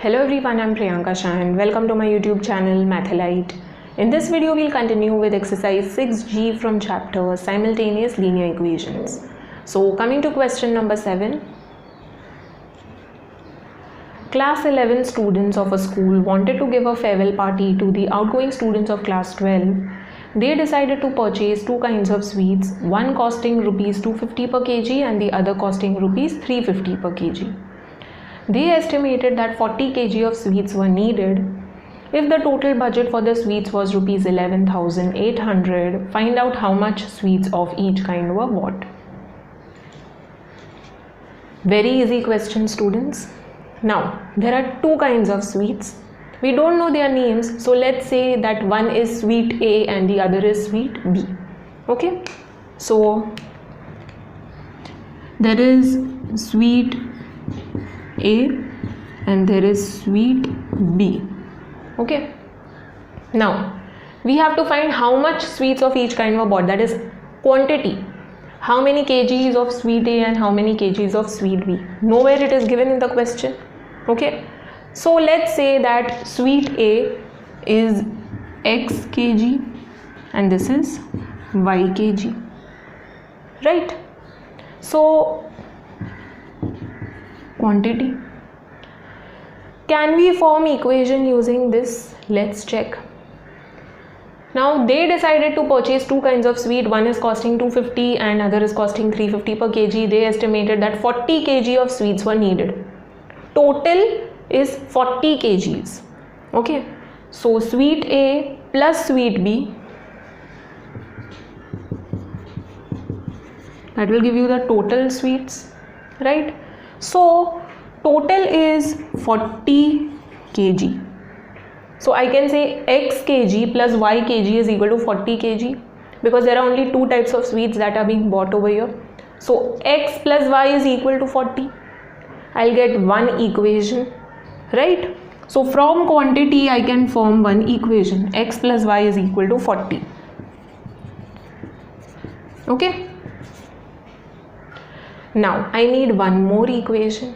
Hello everyone, I'm Priyanka Shah and welcome to my YouTube channel Mathalite. In this video, we'll continue with exercise 6G from chapter Simultaneous Linear Equations. So coming to question number 7. Class 11 students of a school wanted to give a farewell party to the outgoing students of class 12. They decided to purchase two kinds of sweets, one costing rupees 250 per kg and the other costing rupees 350 per kg. They estimated that 40 kg of sweets were needed. If the total budget for the sweets was rupees 11,800, find out how much sweets of each kind were bought. Very easy question, students. Now, there are two kinds of sweets. We don't know their names, so let's say that one is sweet A and the other is sweet B. Okay? So, there is sweet A and there is sweet B. Okay. Now we have to find how much sweets of each kind were bought, that is quantity. How many kgs of sweet A and how many kgs of sweet B? Nowhere it is given in the question. Okay. So let's say that sweet A is X kg and this is Y kg. Right. So quantity. Can we form equation using this? Let's check. Now they decided to purchase two kinds of sweet. One is costing 250 and other is costing 350 per kg. They estimated that 40 kg of sweets were needed. Total is 40 kgs. Okay. So sweet A plus sweet B, that will give you the total sweets, right? So total is 40 kg. So I can say X kg plus Y kg is equal to 40 kg because there are only two types of sweets that are being bought over here. So X plus Y is equal to 40. I'll get one equation, right? So from quantity I can form one equation. X plus Y is equal to 40. Okay. Now I need one more equation.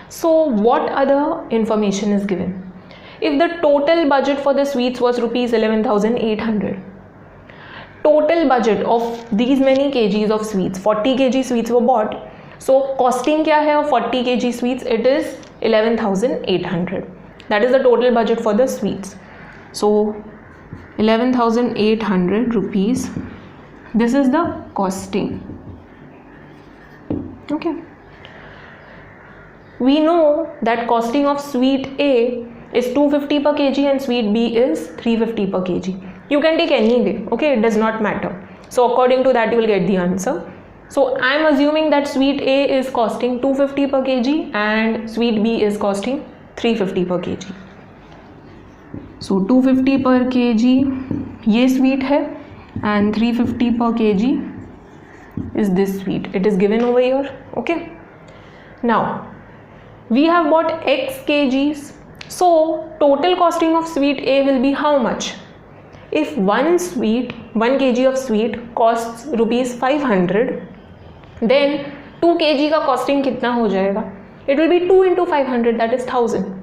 So what other information is given? If the total budget for the sweets was rupees 11,800, total budget of these many kgs of sweets, 40 kg sweets were bought. So costing kya hai of 40 kg sweets? It is 11,800. That is the total budget for the sweets. So 11,800 rupees. This is the costing. Okay. We know that costing of sweet A is 250 per kg and sweet B is 350 per kg. You can take any way, okay, it does not matter. So according to that you will get the answer. So I am assuming that sweet A is costing 250 per kg and sweet B is costing 350 per kg. So 250 per kg ये sweet है and 350 per kg is this sweet. It is given over here, okay. Now we have bought X kgs. So total costing of sweet A will be how much? If one kg of sweet costs rupees 500, then 2 kg का costing कितना हो जाएगा? It will be 2 into 500, that is 1000.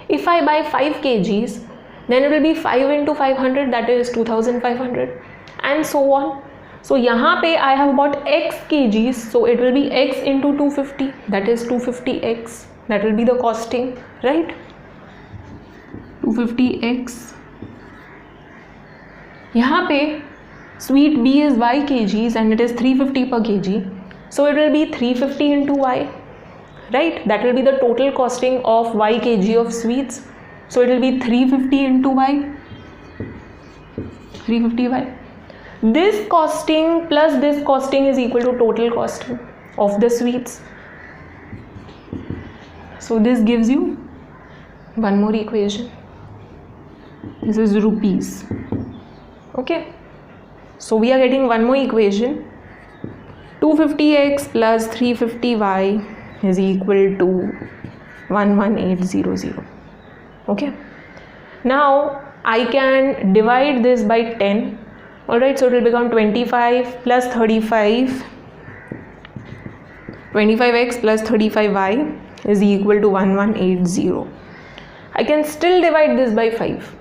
If I buy 5 kgs, then it will be 5 into 500, that is 2500, and so on. So यहाँ पे I have bought X kgs, so it will be X into 250, that is 250X. That will be the costing, right? 250X. यहाँ पे sweet B is Y kgs and it is 350 per kg. So it will be 350 into Y, right? That will be the total costing of Y kg of sweets. So it will be 350 into Y. 350Y. This costing plus this costing is equal to total costing of the sweets. So this gives you one more equation. This is rupees. Okay. So we are getting one more equation. 250x plus 350y is equal to 11800. Okay. Now I can divide this by 10. Alright, so it will become 25 plus 35. 25x plus 35y is equal to 1180. I can still divide this by 5,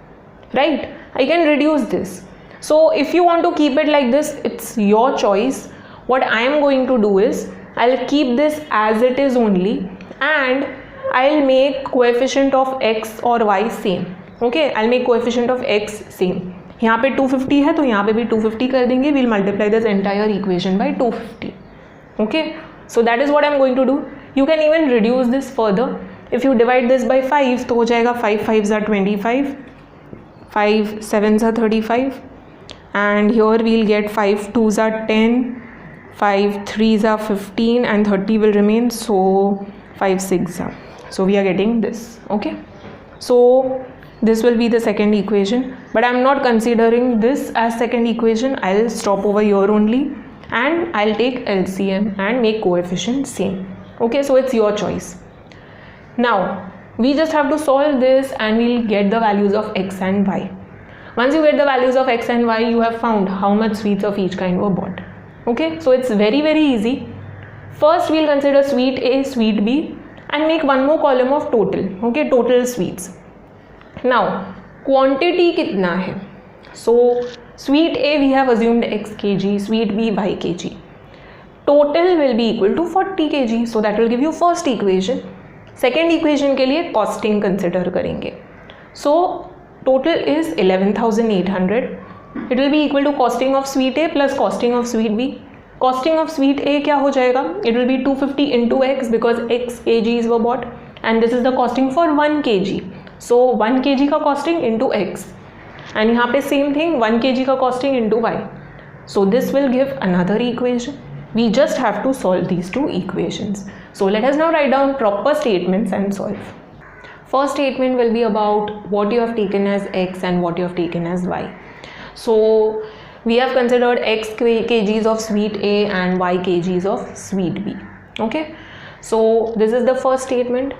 right? I can reduce this. So if you want to keep it like this, it's your choice. What I am going to do is I'll keep this as it is only, and I'll make coefficient of x or y same. Okay, I'll make coefficient of x same. यहाँ पे 250 है तो यहाँ पे भी 250 कर देंगे. We'll multiply this entire equation by 250. Okay, so that is what I'm going to do. You can even reduce this further. If you divide this by 5 तो हो जाएगा 5 5s are 25, 5 7s are 35, and here we'll get 5 2s are 10, 5 3s are 15, and 30 will remain, so 5 6 are. So we are getting this. Okay, so this will be the second equation, but I'm not considering this as second equation. I'll stop over here only, and I'll take LCM and make coefficient same. Okay, so it's your choice. Now we just have to solve this and we'll get the values of x and y. Once you get the values of x and y, you have found how much sweets of each kind were bought. Okay, so it's very easy. First we'll consider sweet A, sweet B, and make one more column of total. Okay, total sweets. Now quantity कितना है? So sweet A we have assumed x kg, sweet B y kg. Total will be equal to 40 kg. So that will give you first equation. Second equation के लिए costing consider करेंगे. So total is 11,800. It will be equal to costing of sweet A plus costing of sweet B. Costing of sweet A क्या हो जाएगा? It will be 250 into x because x kgs were bought, and this is the costing for 1 kg. So 1 kg का costing into x, and यहाँ पे same thing 1 kg का costing into y. So this will give another equation. We just have to solve these two equations. So let us now write down proper statements and solve. First statement will be about what you have taken as x and what you have taken as y. So we have considered x kgs of sweet A and y kgs of sweet B. Okay, so this is the first statement.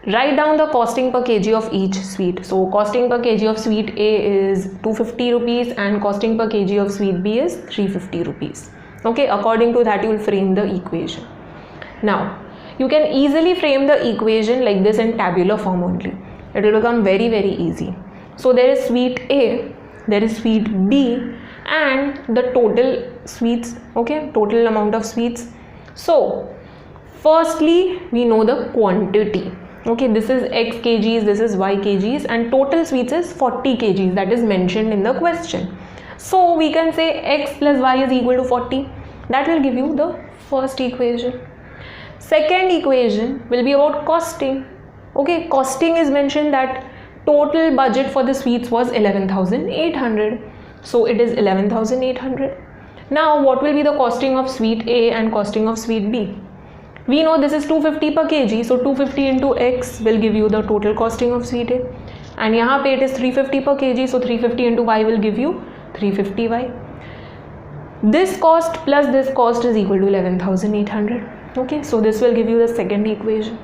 Write down the costing per kg of each sweet. So costing per kg of sweet A is 250 rupees and costing per kg of sweet B is 350 rupees. Okay, according to that you will frame the equation. Now you can easily frame the equation like this in tabular form only. It will become very easy. So there is sweet A, there is sweet B, and the total sweets. Okay, total amount of sweets. So firstly we know the quantity. Okay, this is x kgs, this is y kgs, and total sweets is 40 kgs, that is mentioned in the question. So we can say x plus y is equal to 40. That will give you the first equation. Second equation will be about costing. Okay, costing is mentioned that total budget for the sweets was 11,800. So it is 11,800. Now what will be the costing of sweet A and costing of sweet B? We know this is 250 per kg, so 250 into x will give you the total costing of sweet A, and यहाँ पे it is 350 per kg, so 350 into y will give you 350y. This cost plus this cost is equal to 11,800. Okay, so this will give you the second equation.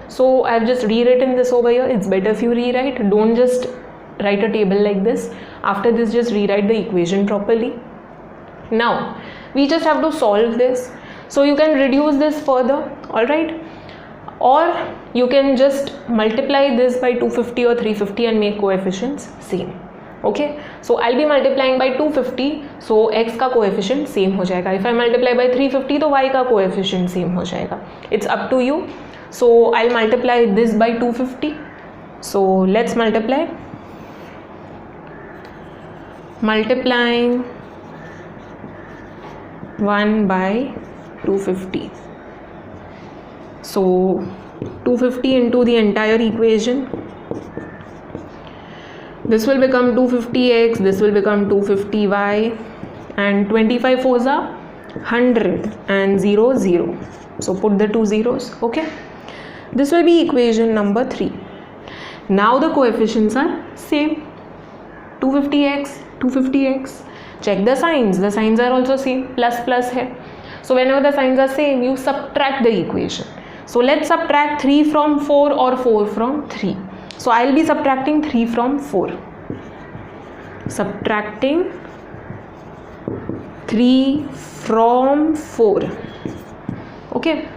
So I have just rewritten this over here. It's better if you rewrite. Don't just write a table like this. After this, just rewrite the equation properly. Now we just have to solve this. So you can reduce this further, alright, or you can just multiply this by 250 or 350 and make coefficients same. Okay, so I'll be multiplying by 250, so x का coefficient same हो जाएगा. If I multiply by 350 तो y का coefficient same हो जाएगा. It's up to you. So I'll multiply this by 250. So let's multiply. Multiplying 1 by 250. So 250 into the entire equation. This will become 250x, this will become 250y, and 25 fours are 100 and 0 0. So put the two zeros. Okay, this will be equation number 3. Now the coefficients are same. 250x, 250x. Check the signs. The signs are also same. Plus plus hai. So whenever the signs are same, you subtract the equation. So let's subtract 3 from 4 or 4 from 3. So I'll be subtracting 3 from 4. Subtracting 3 from 4. Okay.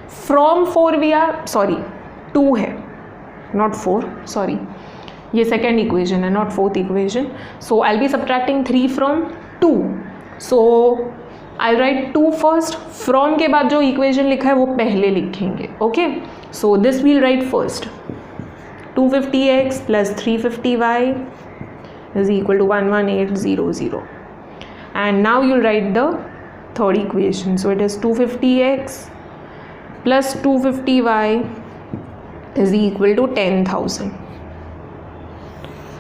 From 4 we are, sorry, 2 है. not 4, sorry, ये second equation है, not fourth equation. So I'll be subtracting 3 from 2. So I'll write 2 first. From के बाद जो equation लिखा है वो पहले लिखेंगे. Okay. So this we'll write first. 250x plus 350y is equal to 11800. And now you'll write the third equation. So it is 250x plus 250y is equal to 10,000.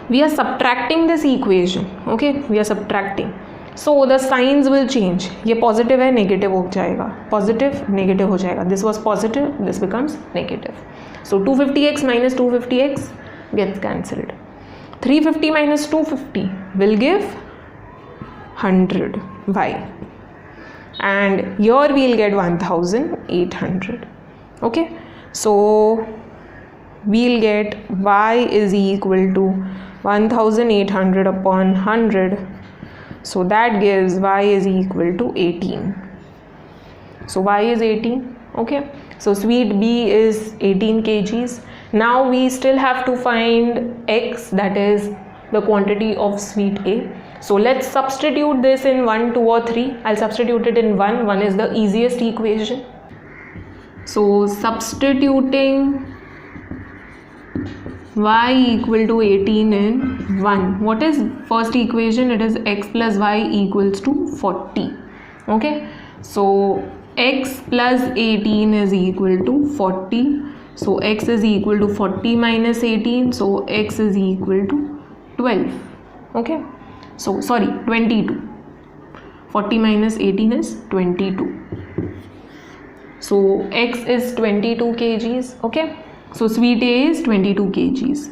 We are subtracting this equation. Okay, we are subtracting. So the signs will change. ये positive है, negative हो जाएगा. Positive, negative हो जाएगा. This was positive, this becomes negative. So 250x minus 250x gets cancelled. 350 minus 250 will give 100y. And here we'll get 1800. Okay, so we'll get y is equal to 1800 upon 100. So that gives y is equal to 18. So y is 18. Okay, so sweet B is 18 kgs. Now we still have to find x, that is the quantity of sweet A. So let's substitute this in 1, 2 or 3. I'll substitute it in 1. 1 is the easiest equation. So substituting y equal to 18 in 1. What is first equation? It is x plus y equals to 40. Okay. So x plus 18 is equal to 40. So x is equal to 40 minus 18. So x is equal to 12. Okay. So sorry, 22. 40 minus 18 is 22. So x is 22 kgs. Okay. So sweet A is 22 kgs.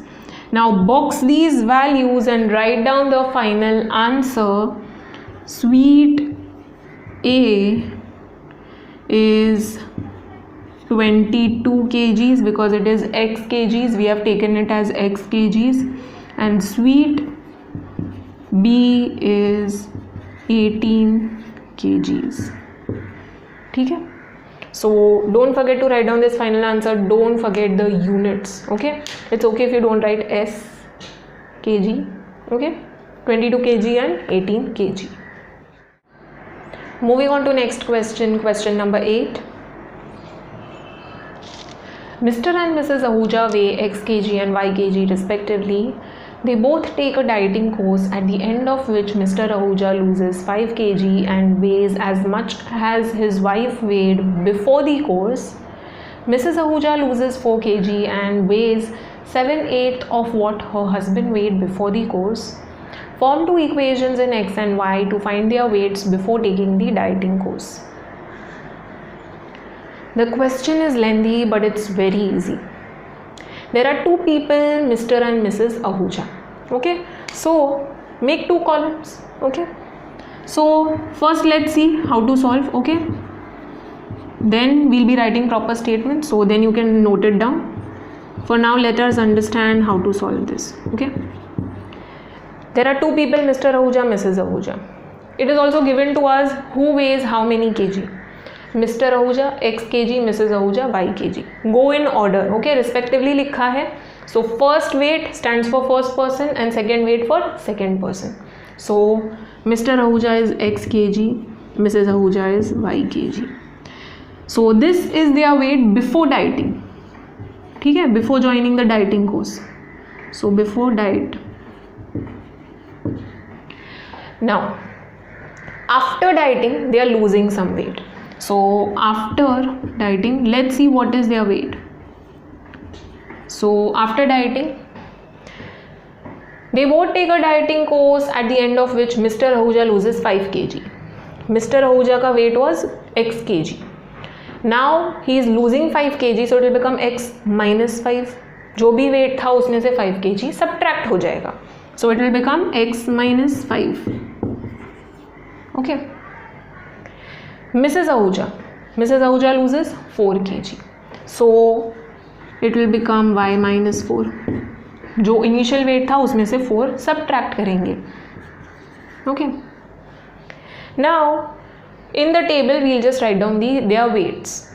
Now box these values and write down the final answer. Sweet A is 22 kgs because it is x kgs. We have taken it as x kgs. And sweet B is 18 kgs. ठीक है. So don't forget to write down this final answer. Don't forget the units. Okay, it's okay if you don't write s kg. Okay, 22 kg and 18 kg. Moving on to next question, question number 8. Mr. and Mrs. Ahuja weigh x kg and y kg respectively. They both take a dieting course, at the end of which Mr. Ahuja loses 5 kg and weighs as much as his wife weighed before the course. Mrs. Ahuja loses 4 kg and weighs 7/8 of what her husband weighed before the course. Form two equations in x and y to find their weights before taking the dieting course. The question is lengthy, but it's very easy. There are two people, Mr. and Mrs. Ahuja. Okay, so make two columns. Okay, so first let's see how to solve. Okay, then we'll be writing proper statements, so then you can note it down. For now, let us understand how to solve this. Okay, there are two people, Mr. Ahuja, Mrs. Ahuja. It is also given to us who weighs how many kg. Mr. Ahuja x kg, Mrs. Ahuja y kg. Go in order. Okay, respectively लिखा है. So first weight stands for first person and second weight for second person. So Mr. Ahuja is x kg, Mrs. Ahuja is y kg. So this is their weight before dieting. ठीक है, before joining the dieting course. So before diet. Now after dieting they are losing some weight. So after dieting, let's see what is their weight. So after dieting, they both take a dieting course, at the end of which Mr. Ahuja loses 5 kg. Mr. Ahuja ka weight was x kg. Now he is losing 5 kg, so it will become x minus 5. जो भी weight था उसमें से 5 kg subtract हो जाएगा. So it will become x minus 5. Okay. Mrs. Ahuja loses 4 kg. So it will become y minus 4. जो initial weight था उसमें से 4 subtract करेंगे. Okay. Now in the table we'll just write down their weights.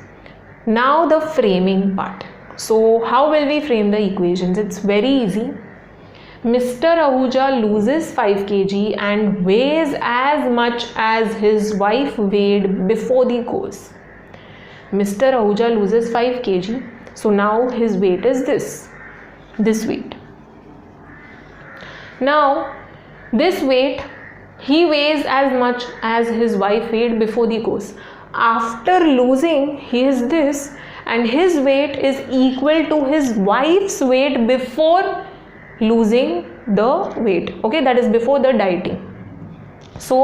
Now the framing part. So how will we frame the equations? It's very easy. Mr. Ahuja loses 5 kg and weighs as much as his wife weighed before the course. Mr. Ahuja loses 5 kg, so now his weight is this weight. Now this weight, he weighs as much as his wife weighed before the course. After losing, he is this, and his weight is equal to his wife's weight before losing the weight. Okay, that is before the dieting. So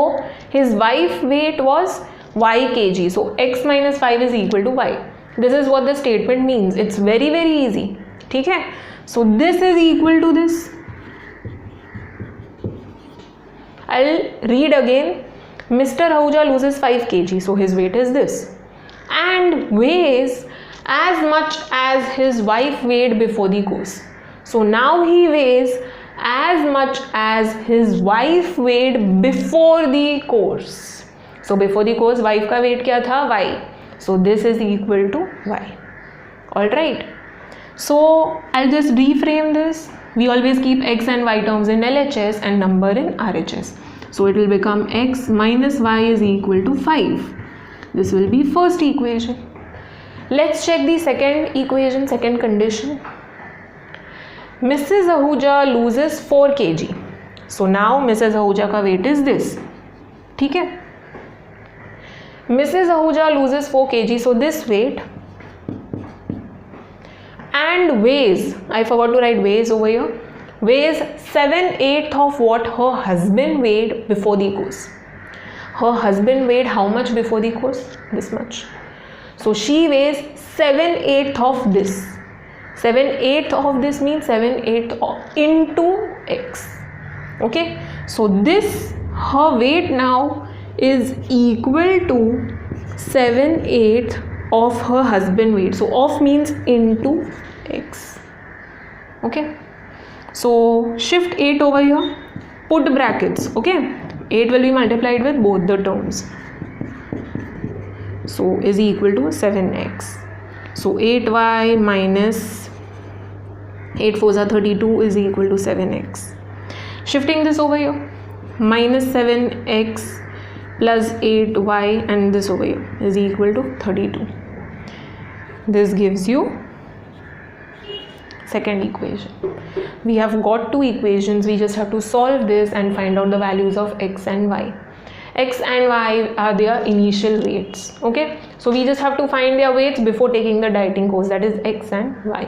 his wife weight was y kg, so x minus 5 is equal to y. This is what the statement means. It's very easy. ठीक है? So this is equal to this. I'll read again. Mr. Ahuja loses 5 kg, so his weight is this, and weighs as much as his wife weighed before the course. So now he weighs as much as his wife weighed before the course. So before the course wife का weight क्या था? y. So this is equal to y. Alright. So I'll just reframe this. We always keep x and y terms in LHS and number in RHS. So it will become x minus y is equal to 5. This will be first equation. Let's check the second equation, second condition. Mrs. Ahuja loses 4 kg. So now Mrs. Ahuja का weight is this. ठीक है? Mrs. Ahuja loses 4 kg, so this weight, and weighs, I forgot to write weighs over here, weighs 7/8 of what her husband weighed before the course. Her husband weighed how much before the course? This much. So she weighs 7/8 of this. 7/8 of this means 7/8 into x. Okay, so this, her weight now is equal to 7/8 of her husband weight. So of means into x. Okay, so shift 8 over here, put brackets. Okay, 8 will be multiplied with both the terms, so is equal to 7x. So 8y minus 8 4s are 32 is equal to 7x. Shifting this over here, minus 7x plus 8y, and this over here is equal to 32. This gives you second equation. We have got two equations. We just have to solve this and find out the values of x and y. X and y are their initial weights. Okay, so we just have to find their weights before taking the dieting course, that is x and y.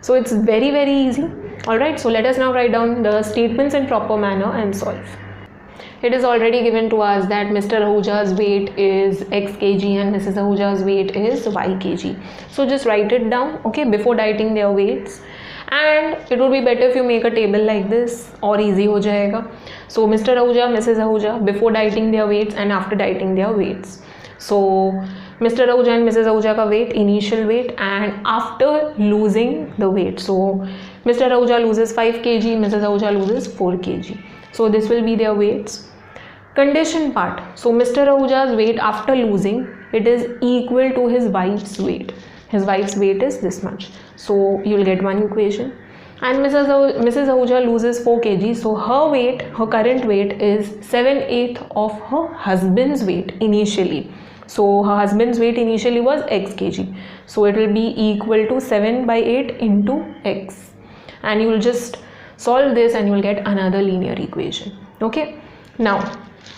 So it's very easy. Alright, so let us now write down the statements in proper manner and solve. It is already given to us that Mr. Ahuja's weight is x kg and Mrs. Ahuja's weight is y kg. So just write it down, okay, before dieting their weights. And it would be better if you make a table like this, or easy हो जाएगा. So Mr. Ahuja, Mrs. Ahuja, before dieting their weights and after dieting their weights. So Mr. Ahuja and Mrs. Ahuja का weight, initial weight, and after losing the weight. So Mr. Ahuja loses 5 kg, Mrs. Ahuja loses 4 kg. So this will be their weights. Condition part. So Mr. Ahuja's weight after losing, it is equal to his wife's weight. His wife's weight is this much. So you will get one equation. And Mrs. Ahuja loses 4 kg. So her weight, her current weight is 7/8 of her husband's weight initially. So her husband's weight initially was x kg. So it will be equal to 7/8 into x. And you will just solve this and you will get another linear equation. Okay. Now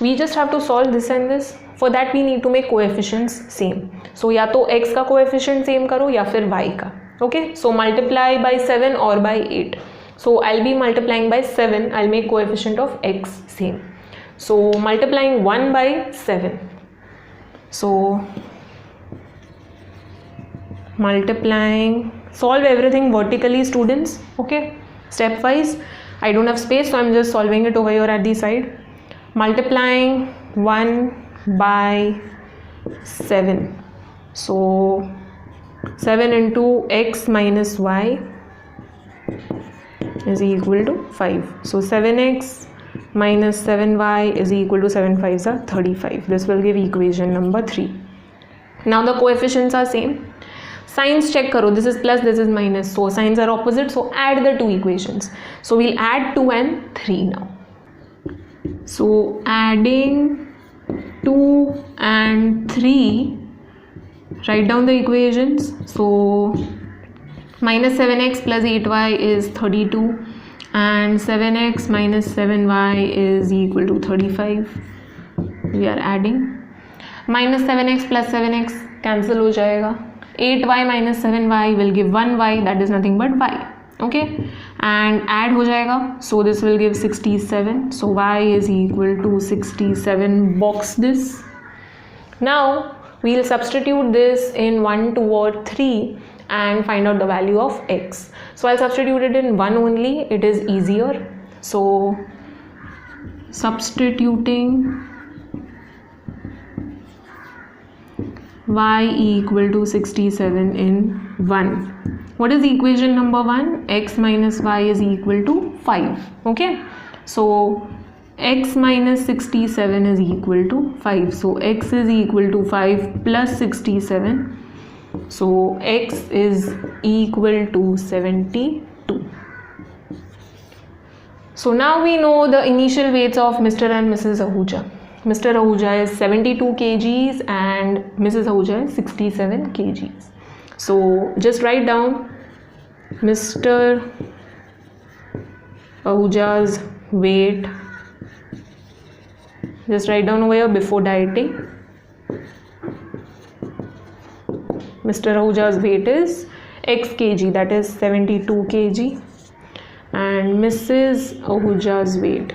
we just have to solve this and this. For that we need to make coefficients same. So या तो x का coefficient same करो या फिर y का. Okay. So multiply by 7 or by 8. So I'll be multiplying by 7. I'll make coefficient of x same. So multiplying 1 by 7. So multiplying, solve everything vertically, students. Okay, stepwise. I don't have space, so I'm just solving it over here at the side. Multiplying 1 by 7. So 7 into x minus y is equal to 5. So 7x minus 7y is equal to 7 5s are 35. This will give equation number 3. Now the coefficients are same. Signs check karo, this is plus, this is minus, so signs are opposite, so add the two equations. So we'll add 2 and 3 now. So adding 2 and 3, write down the equations. So minus 7x plus 8y is 32 and 7x minus 7y is equal to 35. We are adding. Minus 7x plus 7x cancel ho jayega. 8y minus 7y will give 1y, that is nothing but y. Okay, and add ho jayega, so this will give 67, so y is equal to 67. Box this. Now we'll substitute this in 1, 2 or 3 and find out the value of x. So I'll substitute it in 1 only, it is easier. So substituting y equal to 67 in 1. What is equation number 1? X minus y is equal to 5. Okay, so x minus 67 is equal to 5. So x is equal to 5 plus 67. So x is equal to 72. So now we know the initial weights of Mr. and Mrs. Ahuja. Mr. Ahuja is 72 kgs and Mrs. Ahuja is 67 kgs. So just write down Mr. Ahuja's weight. Just write down over here before dieting. Mr. Ahuja's weight is x kg, that is 72 kg, and Mrs. Ahuja's weight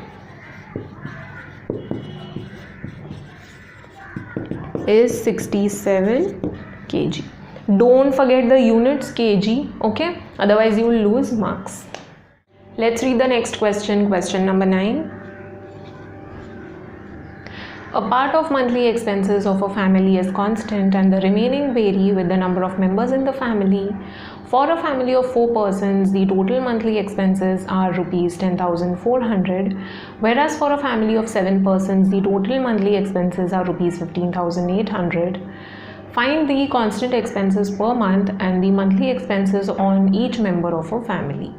is 67 kg. Don't forget the units, kg, okay? Otherwise you will lose marks. Let's read the next question, question number 9. A part of monthly expenses of a family is constant and the remaining vary with the number of members in the family. For a family of 4 persons, the total monthly expenses are rupees 10,400, whereas for a family of 7 persons, the total monthly expenses are rupees 15,800. Find the constant expenses per month and the monthly expenses on each member of a family.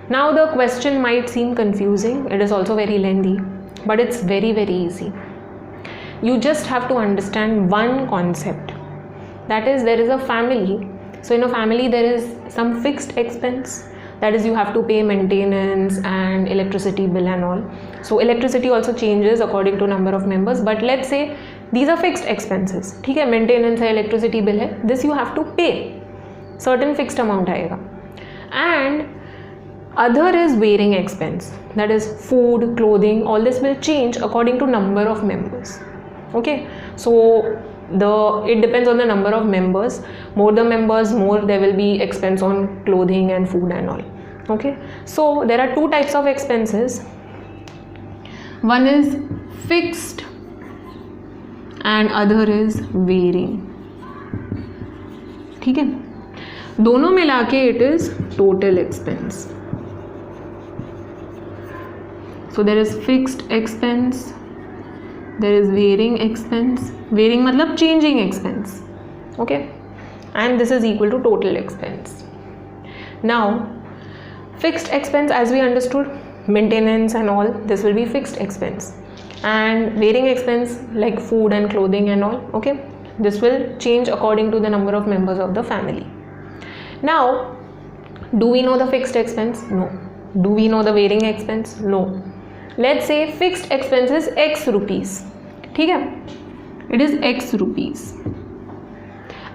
Now the question might seem confusing, it is also very lengthy, but it's very easy. You just have to understand one concept. That is, there is a family. So in a family there is some fixed expense, that is you have to pay maintenance and electricity bill and all. So electricity also changes according to number of members, but let's say these are fixed expenses. ठीक है, maintenance है, electricity bill है, this you have to pay. Certain fixed amount आएगा. And other is varying expense, that is food, clothing, all this will change according to number of members. Okay, so it depends on the number of members. More the members, more there will be expense on clothing and food and all. Okay, so there are two types of expenses. One is fixed and other is varying. ठीक है, दोनों मिला के it is total expense. So there is fixed expense, there is varying expense. Varying मतलब changing expense. Okay, and this is equal to total expense. Now fixed expense, as we understood, maintenance and all, this will be fixed expense, and varying expense like food and clothing and all, okay, this will change according to the number of members of the family. Now do we know the fixed expense? No. Do we know the varying expense? No. Let's say fixed expense is x rupees. ठीक है, it is x rupees,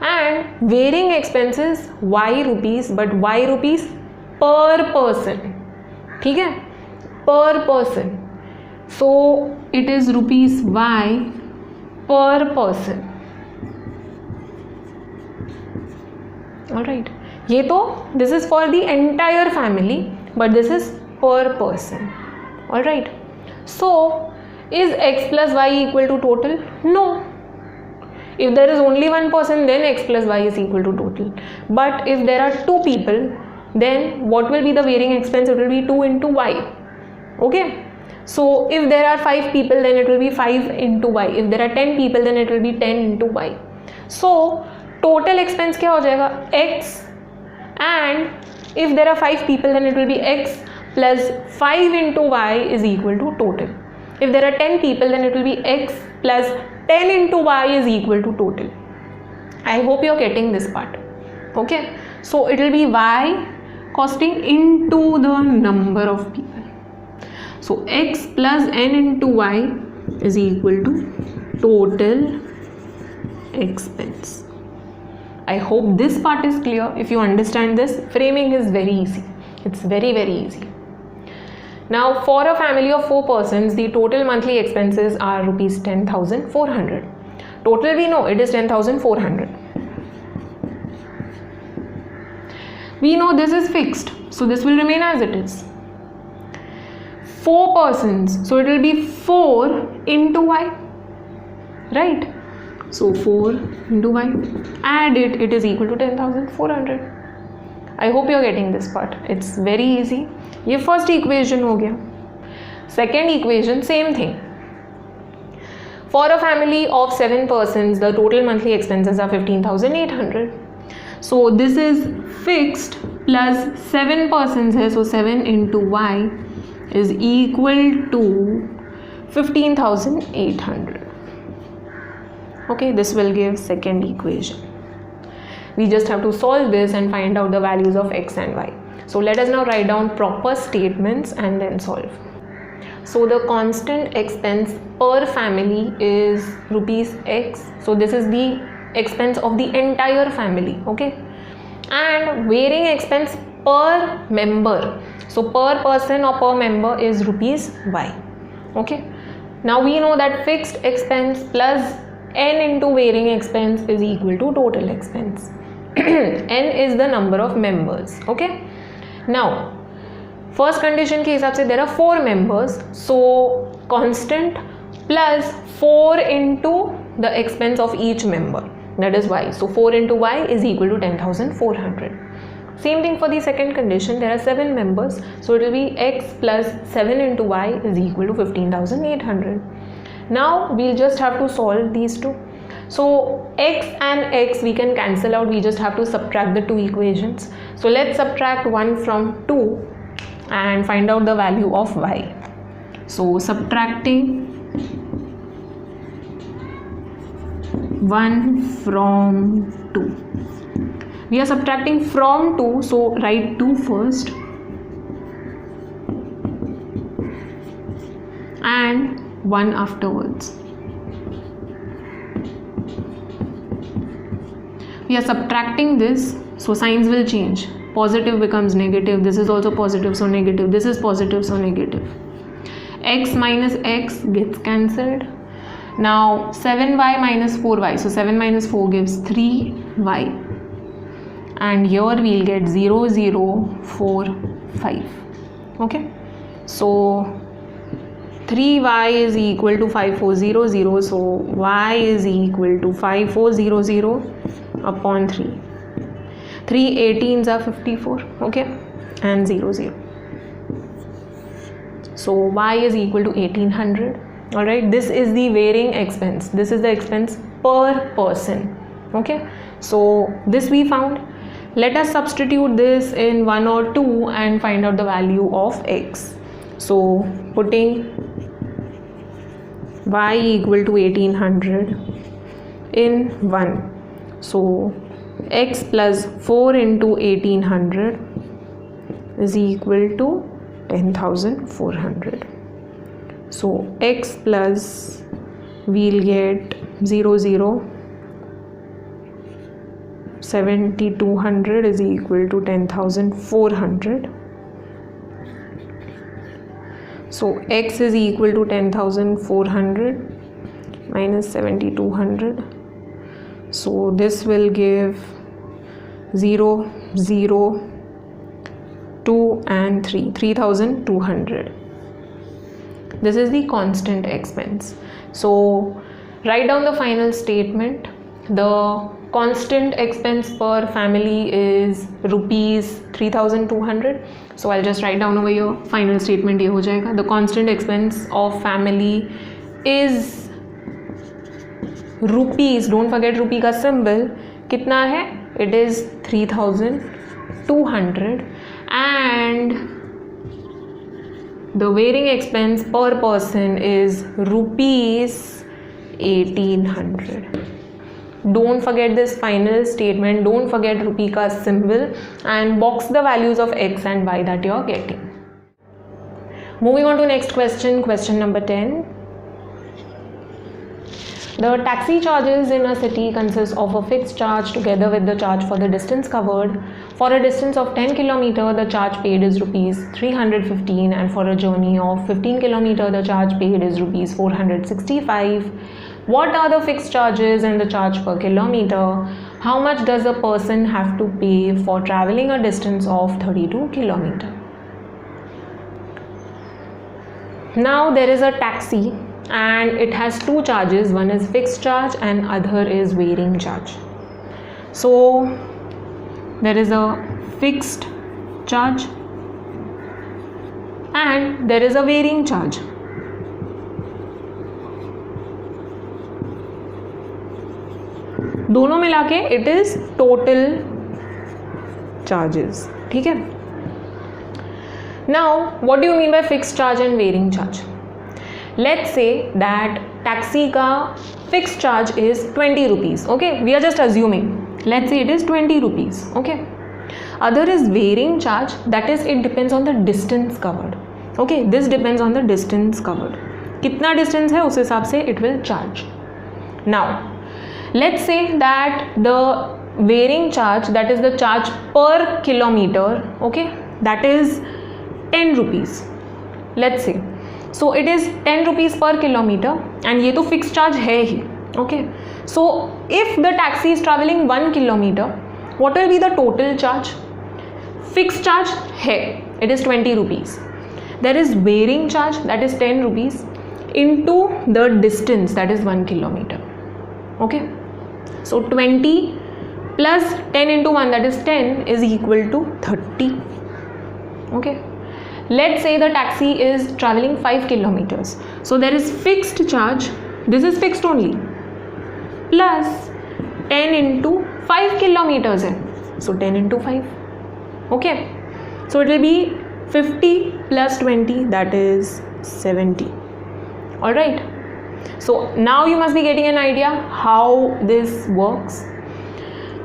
and varying expenses y rupees, but y rupees per person. ठीक है, per person, so it is rupees y per person. All right, ये तो this is for the entire family, but this is per person. All right, so is x plus y equal to total? No. If there is only one person, then x plus y is equal to total. But if there are two people, then what will be the varying expense? It will be 2 into y. Okay. So if there are 5 people, then it will be 5 into y. If there are 10 people, then it will be 10 into y. So total expense क्या हो जाएगा, x, and if there are 5 people then it will be x plus 5 into y is equal to total. If there are 10 people then it will be x plus 10 into y is equal to total. I hope you are getting this part. Okay, so it will be y costing into the number of people. So x plus n into y is equal to total expense. I hope this part is clear. If you understand this, framing is very easy. It's very easy. Now for a family of 4 persons, the total monthly expenses are rupees 10,400. Total we know it is 10,400. We know this is fixed, so this will remain as it is. 4 persons, so it will be 4 into y, right? So 4 into y, add it, it is equal to 10,400. I hope you are getting this part. It's very easy. ये first equation हो गया. Second equation, same thing. For a family of 7 persons, the total monthly expenses are 15,800. So this is fixed plus 7 persons है, so 7 into y is equal to 15,800. Okay, this will give second equation. We just have to solve this and find out the values of x and y. So let us now write down proper statements and then solve. So the constant expense per family is rupees x. So this is the expense of the entire family. Okay, and varying expense per member. So per person or per member is rupees y. Okay, now we know that fixed expense plus n into varying expense is equal to total expense. n is the number of members. Okay, now first condition के हिसाब से there are 4 members, so constant plus 4 into the expense of each member, that is y. So 4 into y is equal to 10,400. Same thing for the second condition, there are 7 members, so it will be x plus 7 into y is equal to 15,800. Now we'll just have to solve these two. So x and x we can cancel out, we just have to subtract the two equations. So let's subtract 1 from 2 and find out the value of y. So subtracting 1 from 2. We are subtracting from 2, so write 2 first and 1 afterwards. We are subtracting this, so signs will change. Positive becomes negative, this is also positive, so negative, this is positive, so negative. X minus x gets cancelled. Now 7y minus 4y, so 7 minus 4 gives 3y, and here we'll get 0, 0, 4, 5. Okay, so 3y is equal to 5400, so y is equal to 5400 upon 3. 3 18s are 54, okay, and 0, 0. So y is equal to 1800. Alright, this is the varying expense. This is the expense per person. Okay, so this we found. Let us substitute this in 1 or 2 and find out the value of x. So putting y equal to 1800 in 1. So x plus 4 into 1800 is equal to 10,400. So x plus, we'll get 0, 0, 7,200 is equal to 10,400. So x is equal to 10,400 minus 7,200. So this will give 0, 0, 2 and 3, 3,200. This is the constant expense. So write down the final statement. The constant expense per family is rupees 3,200. So I'll just write down over here. Final statement ये हो जाएगा. The constant expense of family is rupees, don't forget rupee का symbol कितना है, it is 3200 and the wearing expense per person is rupees 1800. Don't forget this final statement, don't forget rupee ka symbol and box the values of x and y that you are getting. Moving on to next question, question number 10. The taxi charges in a city consist of a fixed charge together with the charge for the distance covered. For a distance of 10 km, the charge paid is rupees 315 and for a journey of 15 km, the charge paid is rupees 465. What are the fixed charges and the charge per kilometer? How much does a person have to pay for traveling a distance of 32 km? Now there is a taxi and it has two charges, one is fixed charge and other is varying charge. So there is a fixed charge and there is a varying charge. दोनों मिला के it is total charges. ठीक है. Now what do you mean by fixed charge and varying charge? Let's say that taxi ka fixed charge is 20 rupees. Okay, we are just assuming. Let's say it is 20 rupees. Okay. Other is varying charge, that is it depends on the distance covered. Okay, this depends on the distance covered. Kitna distance hai us hisab se it will charge. Now let's say that the varying charge, that is the charge per kilometer, okay, that is 10 rupees. Let's say so it is 10 rupees per kilometer and ये तो fixed charge है ही. Okay, so if the taxi is traveling 1 kilometer, what will be the total charge? Fixed charge है, it is 20 rupees. There is varying charge, that is 10 rupees into the distance, that is 1 kilometer. Okay, so 20 plus 10 into 1, that is 10, is equal to 30. Okay, let's say the taxi is traveling 5 kilometers. So there is fixed charge, this is fixed only, plus 10 into 5 kilometers hai. So 10 into 5. Okay, so it will be 50 plus 20, that is 70. Alright, so now you must be getting an idea how this works.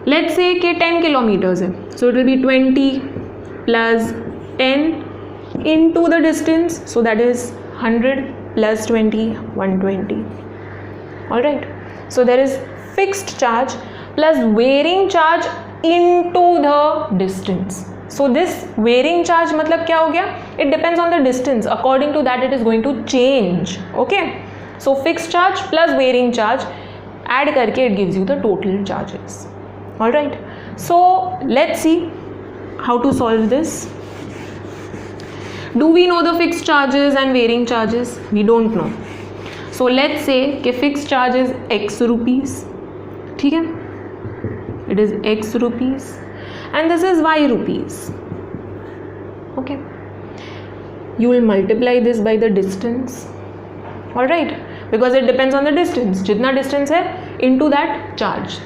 Let's say कि 10 kilometers hai. So it will be 20 plus 10 into the distance, so that is 100 plus 20, 120. Alright, so there is fixed charge plus varying charge into the distance. So this varying charge मतलब क्या हो गया, it depends on the distance, according to that it is going to change. Okay, so fixed charge plus varying charge add करके it gives you the total charges. Alright, so let's see how to solve this. Do we know the fixed charges and varying charges? We don't know. So let's say कि fixed charge is x rupees. ठीक है? It is x rupees and this is y rupees. Okay. You will multiply this by the distance. Alright, because it depends on the distance. जितना distance है into that charge.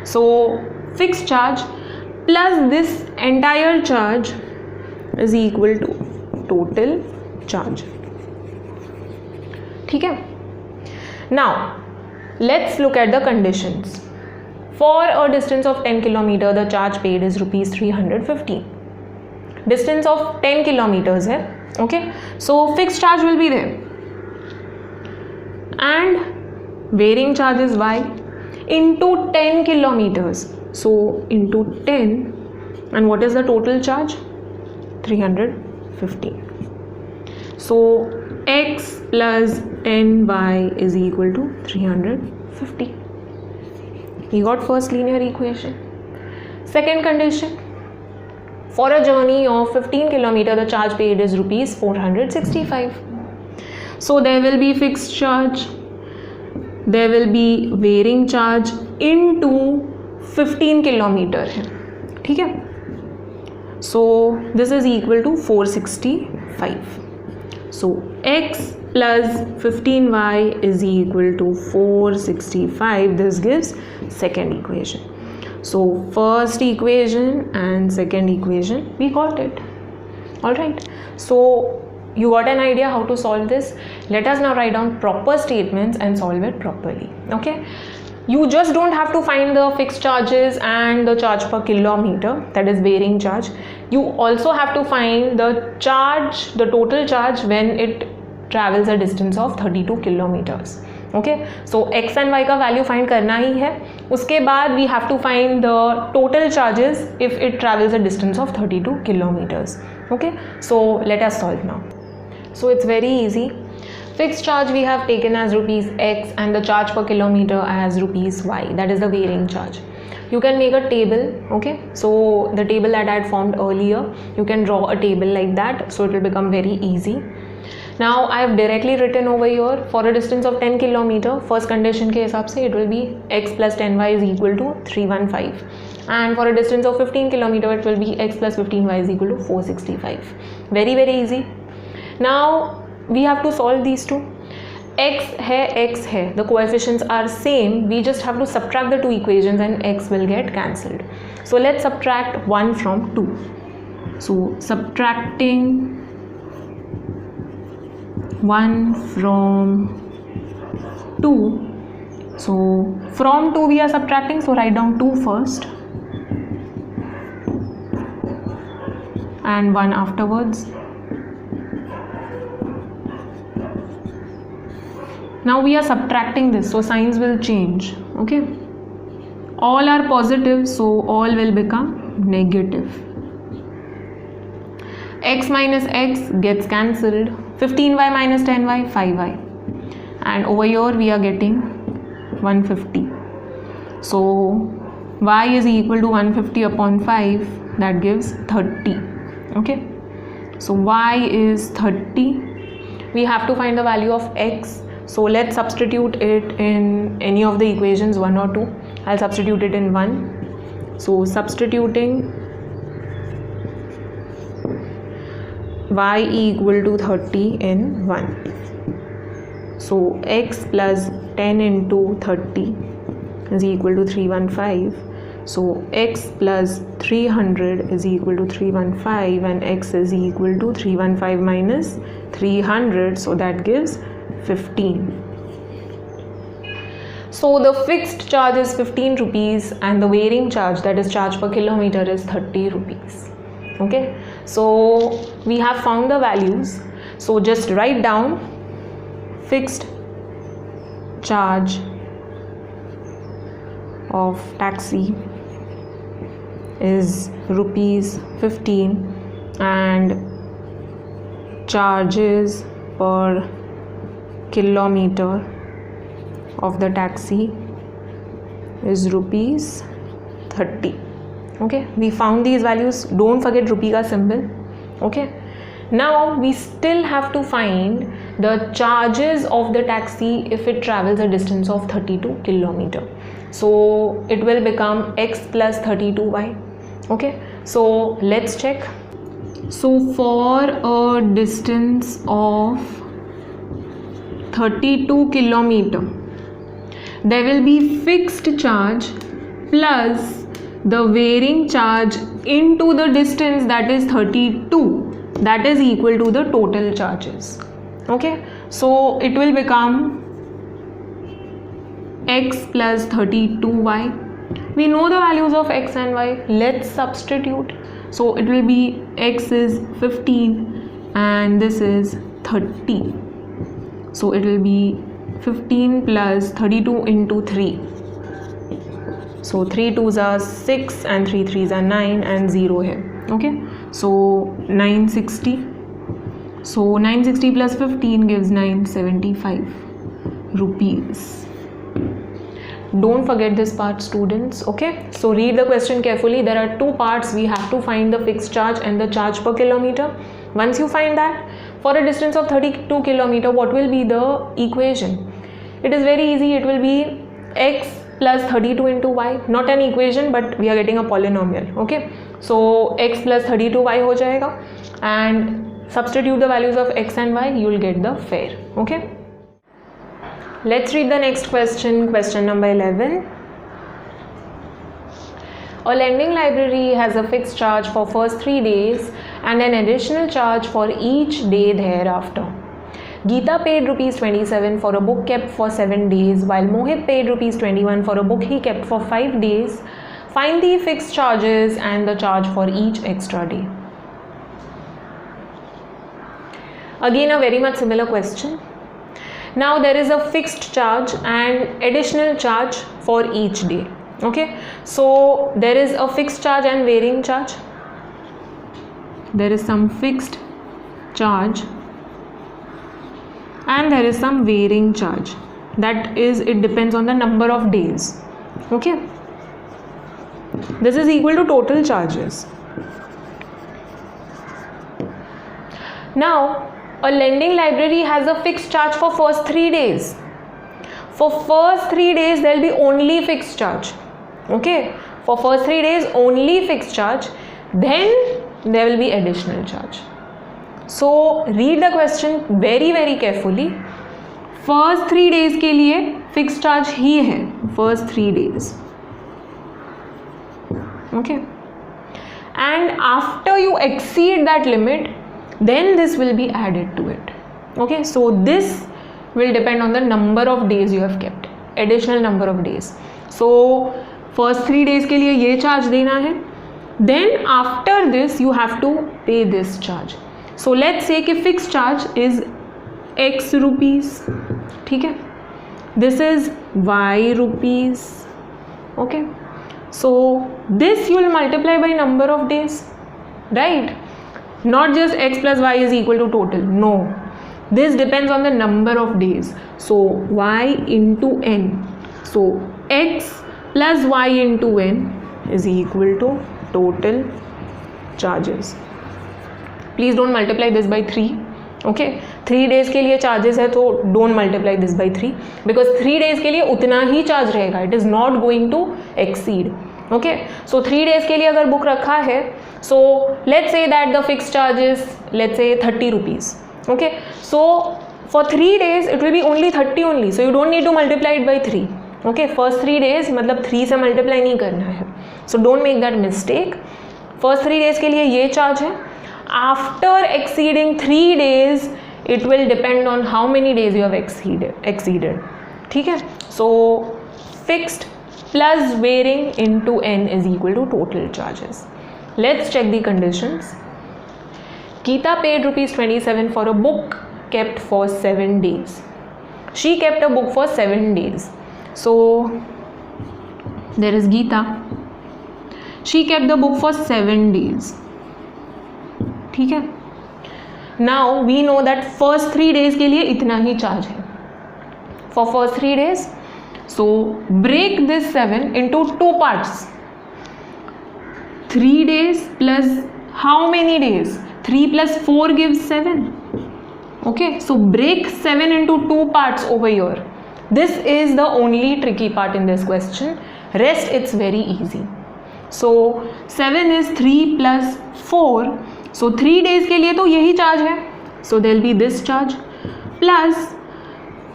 So fixed charge plus this entire charge is equal to total charge. ठीक है. Now let's look at the conditions. For a distance of 10 km, the charge paid is rupees 315. Distance of 10 kilometers है. Okay, so fixed charge will be there and varying charge is y into 10 kilometers. So into 10, and what is the total charge? 315. So x plus 10y is equal to 350. We got first linear equation. Second condition, for a journey of 15 km, the charge paid is rupees 465. So there will be fixed charge, there will be varying charge into 15 km है. ठीक है. So this is equal to 465. So x plus 15y is equal to 465. This gives second equation. So first equation and second equation, we got it. All right, so you got an idea how to solve this. Let us now write down proper statements and solve it properly. Okay, you just don't have to find the fixed charges and the charge per kilometer, that is bearing charge. You also have to find the charge, the total charge when it travels a distance of 32 kilometers. Okay, so x and y का value find करना ही है. उसके बाद we have to find the total charges if it travels a distance of 32 kilometers. Okay, so let us solve now. So it's very easy. Fixed charge we have taken as rupees x and the charge per kilometer as rupees y, that is the bearing charge. You can make a table. Okay, so the table that I had formed earlier, you can draw a table like that, so it will become very easy. Now I have directly written over here for a distance of 10 kilometer, first condition के हिसाब से it will be x plus 10y is equal to 315, and for a distance of 15 kilometer it will be x plus 15y is equal to 465. Very easy. Now we have to solve these two. X है, the coefficients are same, we just have to subtract the two equations and x will get cancelled. So let's subtract 1 from 2. So subtracting 1 from 2. So from 2 we are subtracting, so write down 2 first and 1 afterwards. Now we are subtracting this, so signs will change. Okay, all are positive, so all will become negative. X minus x gets cancelled. 15y minus 10y, 5y, and over here we are getting 150. So y is equal to 150 upon 5, that gives 30. Okay, so y is 30. We have to find the value of x, so let's substitute it in any of the equations, 1 or 2. I'll substitute it in 1. So substituting y equal to 30 in 1. So x plus 10 into 30 is equal to 315. So x plus 300 is equal to 315, and x is equal to 315 minus 300, so that gives 15. So the fixed charge is 15 rupees and the varying charge, that is charge per kilometer, is 30 rupees. Okay, so we have found the values, so just write down fixed charge of taxi is rupees 15 and charges per kilometer of the taxi is rupees 30. Okay, we found these values. Don't forget rupee ka symbol. Okay, now we still have to find the charges of the taxi if it travels a distance of 32 kilometer. So it will become x plus 32y. Okay, so let's check. So for a distance of 32 kilometer, there will be fixed charge plus the varying charge into the distance, that is 32, that is equal to the total charges. Okay, so it will become x plus 32y. We know the values of x and y. Let's substitute. So it will be x is 15 and this is 30. So it will be 15 plus 32 into 3. So 3 2s are 6 and 3 3s are 9 and 0 here. Okay, so 960. So 960 plus 15 gives 975 rupees. Don't forget this part, students. Okay, so read the question carefully. There are two parts. We have to find the fixed charge and the charge per kilometer. Once you find that, for a distance of 32 kilometer, what will be the equation? It is very easy. It will be x plus 32 into y. Not an equation, but we are getting a polynomial. Okay, so x plus 32y हो जाएगा, and substitute the values of x and y, you will get the fare. Okay, let's read the next question. Question number 11. A lending library has a fixed charge for first 3 days and an additional charge for each day thereafter. Geeta paid rupees 27 for a book kept for 7 days, while Mohit paid rupees 21 for a book he kept for 5 days. Find the fixed charges and the charge for each extra day. Again, a very much similar question. Now there is a fixed charge and additional charge for each day. Okay, so there is a fixed charge and varying charge. There is some fixed charge and there is some varying charge. That is, it depends on the number of days. Okay, this is equal to total charges. Now a lending library has a fixed charge for first 3 days. For first 3 days there will be only fixed charge. Okay, for first 3 days only fixed charge, then there will be additional charge. So read the question very carefully. First 3 days के लिए fixed charge ही है, first 3 days. Okay, and after you exceed that limit, then this will be added to it. Okay, so this will depend on the number of days you have kept, additional number of days. So first 3 days के लिए ये charge देना है, then after this you have to pay this charge. So let's say कि fixed charge is x rupees, ठीक है, this is y rupees. Okay, so this you will multiply by number of days, right? Not just x plus y is equal to total, no, this depends on the number of days. So y into n, so x plus y into n is equal to total charges. Please don't multiply this by 3. Okay, 3 days के लिए charges है तो don't multiply this by 3 because 3 days के लिए उतना ही charge रहेगा, it is not going to exceed. Okay, so 3 days के लिए अगर book रखा है, so let's say that the fixed charge is, let's say 30 rupees. Okay, so for 3 days it will be only 30 only, so you don't need to multiply it by 3. Okay, first 3 days मतलब 3 से multiply नहीं करना है, so don't make that mistake. First 3 days के लिए ये charge है. After exceeding 3 days it will depend on how many days you have exceeded. ठीक है, so fixed plus varying into n is equal to total charges. Let's check the conditions. Geeta paid rupees 27 for a book kept for 7 days. She kept a book for 7 days. So there is Geeta. She kept the book for 7 days. ठीक है. Now we know that first 3 days के लिए इतना ही charge है. For first 3 days, so break this 7 into 2 parts. 3 days plus how many days? 3 plus 4 gives 7. Okay, so break 7 into 2 parts over here. This is the only tricky part in this question. Rest it's very easy. So 7 is 3 plus 4. So 3 days के लिए तो यही charge है. So there will be this charge plus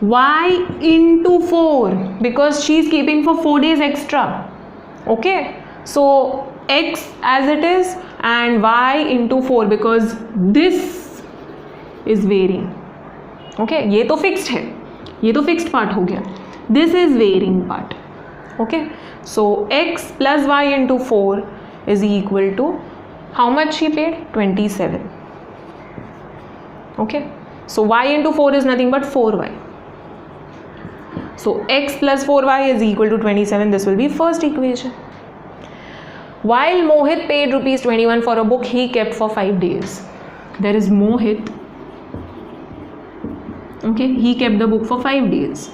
y into 4 because she is keeping for 4 days extra. Okay, so x as it is and y into 4 because this is varying. Okay, ये तो fixed है, ये तो fixed part हो गया. This is varying part. Okay, so x plus y into 4 is equal to how much she paid? 27. Okay, so y into 4 is nothing but 4y. So x plus 4y is equal to 27. This will be first equation. While Mohit paid rupees 21 for a book he kept for 5 days. There is Mohit. Okay, he kept the book for 5 days.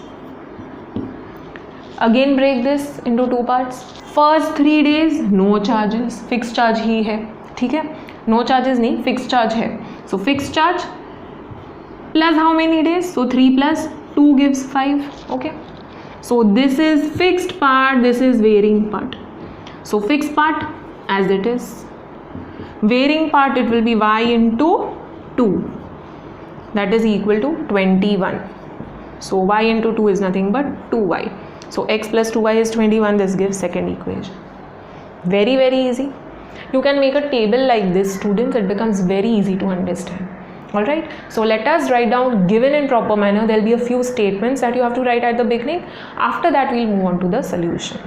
Again break this into 2 parts. First 3 days no charges, fixed charge ही है. ठीक है, no charges नहीं, fixed charge है. So fixed charge plus how many days? So 3 plus 2 gives 5. Okay, so this is fixed part, this is varying part. So fixed part as it is, varying part it will be y into 2, that is equal to 21. So y into 2 is nothing but 2y. So x plus 2y is 21. This gives second equation. Very, very easy. You can make a table like this, students. It becomes very easy to understand. Alright, so let us write down given in proper manner. There will be a few statements that you have to write at the beginning. After that, we'll move on to the solution.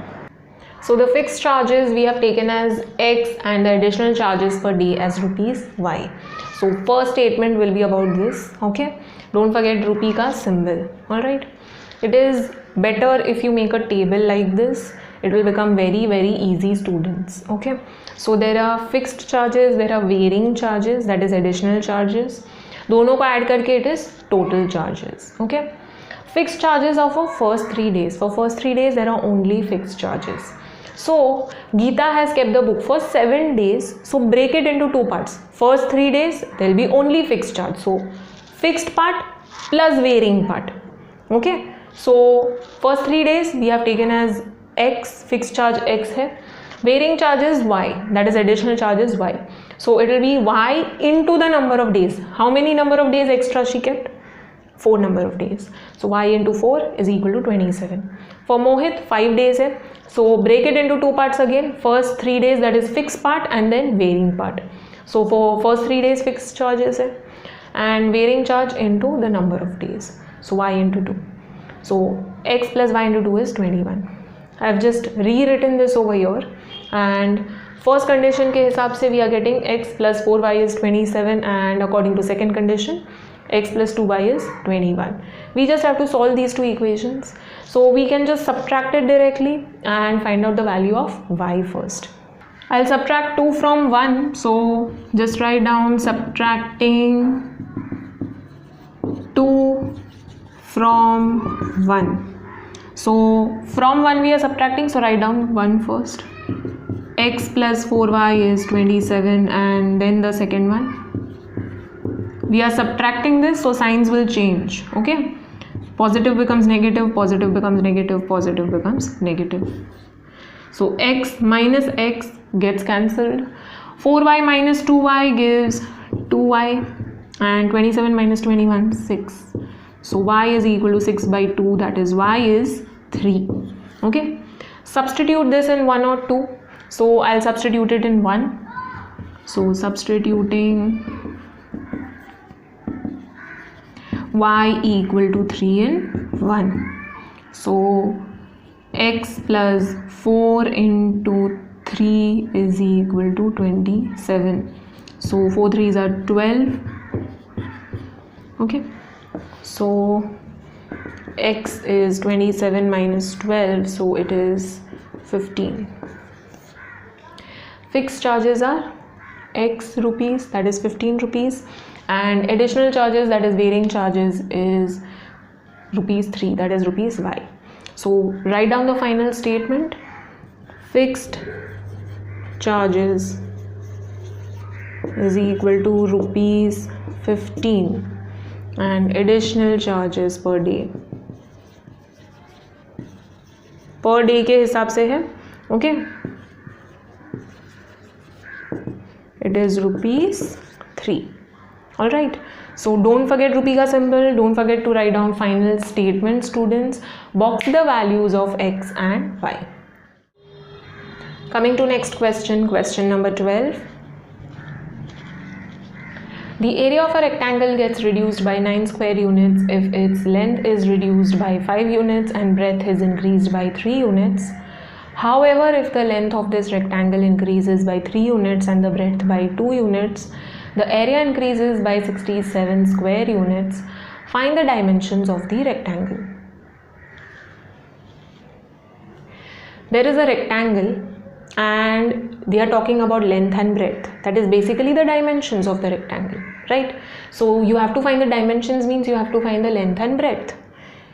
So the fixed charges we have taken as x and the additional charges per day as rupees y. So first statement will be about this. Okay, don't forget rupee ka symbol. Alright, it is better if you make a table like this. It will become very, very easy, students. Okay, so there are fixed charges, there are varying charges, that is additional charges. दोनों को add करके it is total charges. Okay, fixed charges are for first 3 days. For first 3 days there are only fixed charges. So Geeta has kept the book for 7 days. So break it into 2 parts. First 3 days there will be only fixed charge. So fixed part plus varying part. Okay, so first 3 days we have taken as x, fixed charge x है, varying charges y, that is additional charges y. So it will be y into the number of days. How many number of days extra she kept? 4 number of days. So y into 4 is equal to 27. For Mohit 5 days है. So break it into 2 parts again. First 3 days, that is fixed part, and then varying part. So for first 3 days fixed charges है and varying charge into the number of days. So y into 2. So x plus y into 2 is 21. I have just rewritten this over here, and first condition के हिसाब से we are getting x plus 4y is 27, and according to second condition x plus 2y is 21. We just have to solve these two equations. So we can just subtract it directly and find out the value of y first. I'll subtract 2 from 1. So just write down subtracting 2 from 1. So from 1 we are subtracting, so write down 1 first. X plus 4y is 27, and then the second one. We are subtracting this, so signs will change. Okay, positive becomes negative, positive becomes negative, positive becomes negative. So x minus x gets cancelled. 4y minus 2y gives 2y, and 27 minus 21, 6. So y is equal to 6 by 2, that is y is 3. Okay, substitute this in 1 or 2. So I'll substitute it in 1. So substituting y equal to 3 in 1. So x plus 4 into 3 is equal to 27. So 4 3s are 12. Okay, so x is 27 minus 12, so it is 15. Fixed charges are x rupees, that is 15 rupees, and additional charges, that is varying charges, is rupees 3, that is rupees y. So write down the final statement. Fixed charges is equal to rupees 15 and additional charges per day के हिसाब से है. Okay, it is rupees 3. Alright, so don't forget rupee ka symbol. Don't forget to write down final statement, students. Box the values of x and y. Coming to next question, question number 12. The area of a rectangle gets reduced by 9 square units if its length is reduced by 5 units and breadth is increased by 3 units. However, if the length of this rectangle increases by 3 units and the breadth by 2 units, the area increases by 67 square units. Find the dimensions of the rectangle. There is a rectangle and they are talking about length and breadth. That is basically the dimensions of the rectangle, right? So you have to find the dimensions, means you have to find the length and breadth.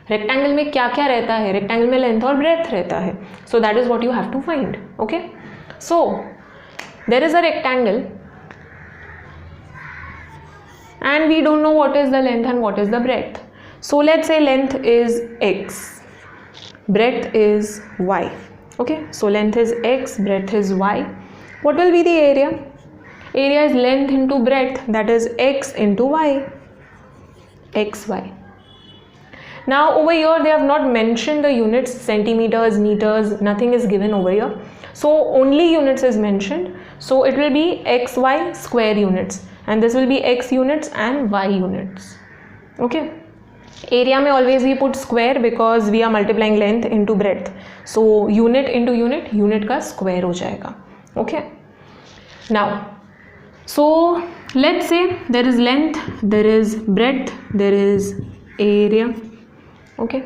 Rectangle में क्या क्या रहता है? Rectangle में length और breadth रहता है. So that is what you have to find. Okay. So there is a rectangle and we don't know what is the length and what is the breadth. So let's say length is x, breadth is y. Okay, so length is x, breadth is y. What will be the area? area is length into breadth, that is x into y, xy. Now over here they have not mentioned the units, centimeters, meters, nothing is given over here. So only units is mentioned. So it will be xy square units, and this will be x units and y units. Okay. Area may always we put square because we are multiplying length into breadth. So unit into unit, unit का square हो जाएगा. Okay. Now, so let's say there is length, there is breadth, there is area. Okay.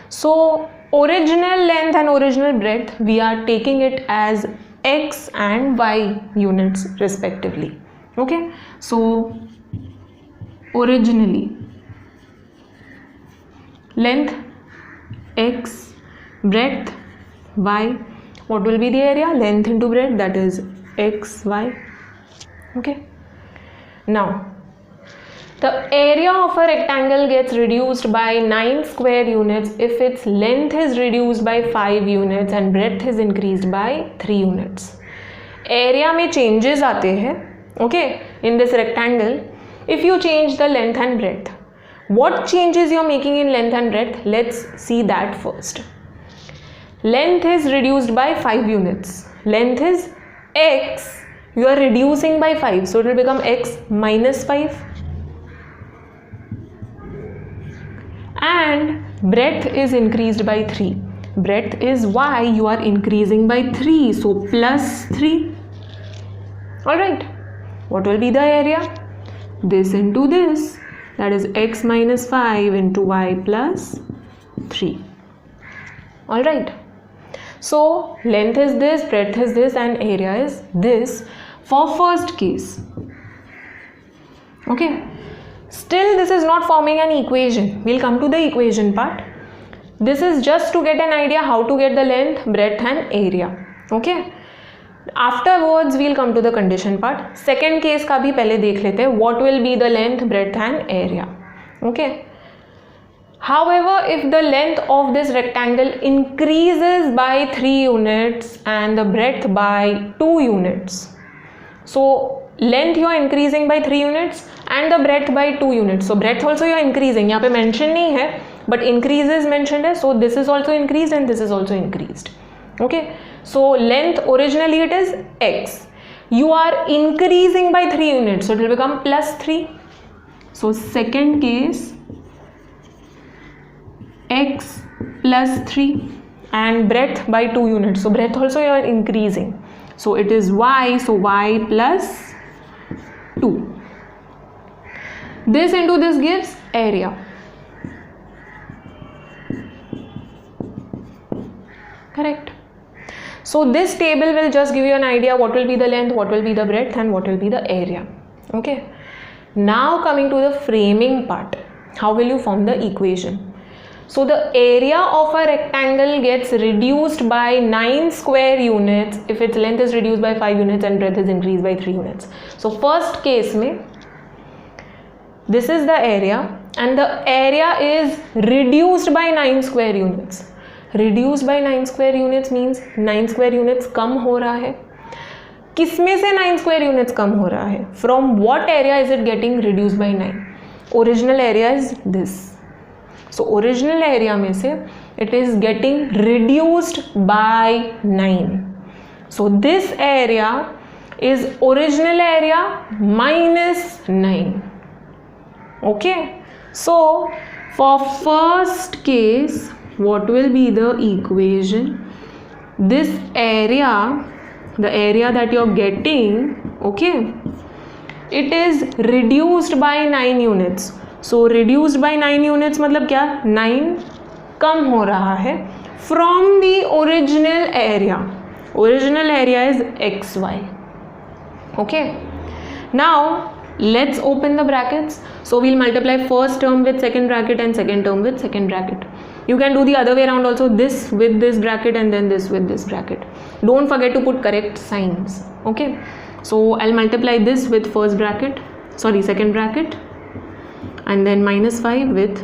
So original length and original breadth, we are taking it as x and y units respectively. Okay. So originally length x, breadth y, what will be the area? Length into breadth, that is x, y. Okay. Now the area of a rectangle gets reduced by 9 square units if its length is reduced by 5 units and breadth is increased by 3 units. Area में changes आते हैं, okay, in this rectangle if you change the length and breadth. What changes you are making in length and breadth? Let's see that first. Length is reduced by 5 units. Length is x, you are reducing by 5, so it will become x minus 5. And breadth is increased by 3. Breadth is y, you are increasing by 3, so plus 3. Alright, what will be the area? This into this, that is x minus 5 into y plus 3. Alright, so length is this, breadth is this, and area is this for first case. Okay. Still this is not forming an equation. We'll come to the equation part. This is just to get an idea how to get the length, breadth and area. Okay. Afterwards we'll come to the condition part. Second case का भी पहले देख लेते हैं. What will be the length, breadth and area. Okay. However, if the length of this rectangle increases by 3 units and the breadth by 2 units. So length you are increasing by 3 units and the breadth by 2 units. So breadth also you are increasing. यहाँ पे mention नहीं है, but increase is mentioned है. So this is also increased and this is also increased. Okay. So length originally it is x. You are increasing by 3 units, so it will become plus 3. So second case, x plus 3 and breadth by 2 units. So breadth also you are increasing. So it is y, so y plus 2. This into this gives area. Correct. So this table will just give you an idea what will be the length, what will be the breadth and what will be the area. Okay. Now coming to the framing part. How will you form the equation? So the area of a rectangle gets reduced by 9 square units if its length is reduced by 5 units and breadth is increased by 3 units. So first case mein, this is the area and the area is reduced by 9 square units. Reduced by 9 square units means 9 square units कम हो रहा है. किसमें से 9 square units कम हो रहा है? From what area is it getting reduced by 9? Original area is this. So original area में से it is getting reduced by 9. So this area is original area minus 9. Okay. So for first case, what will be the equation? This area, the area that you are getting, okay, it is reduced by 9 units. So reduced by 9 units मतलब क्या? 9 कम हो रहा है from the original area. Original area is xy. Okay. Now let's open the brackets. So we'll multiply first term with second bracket and second term with second bracket. You can do the other way around also, this with this bracket and then this with this bracket. Don't forget to put correct signs. Okay. So I'll multiply this with first bracket, sorry, second bracket, and then minus 5 with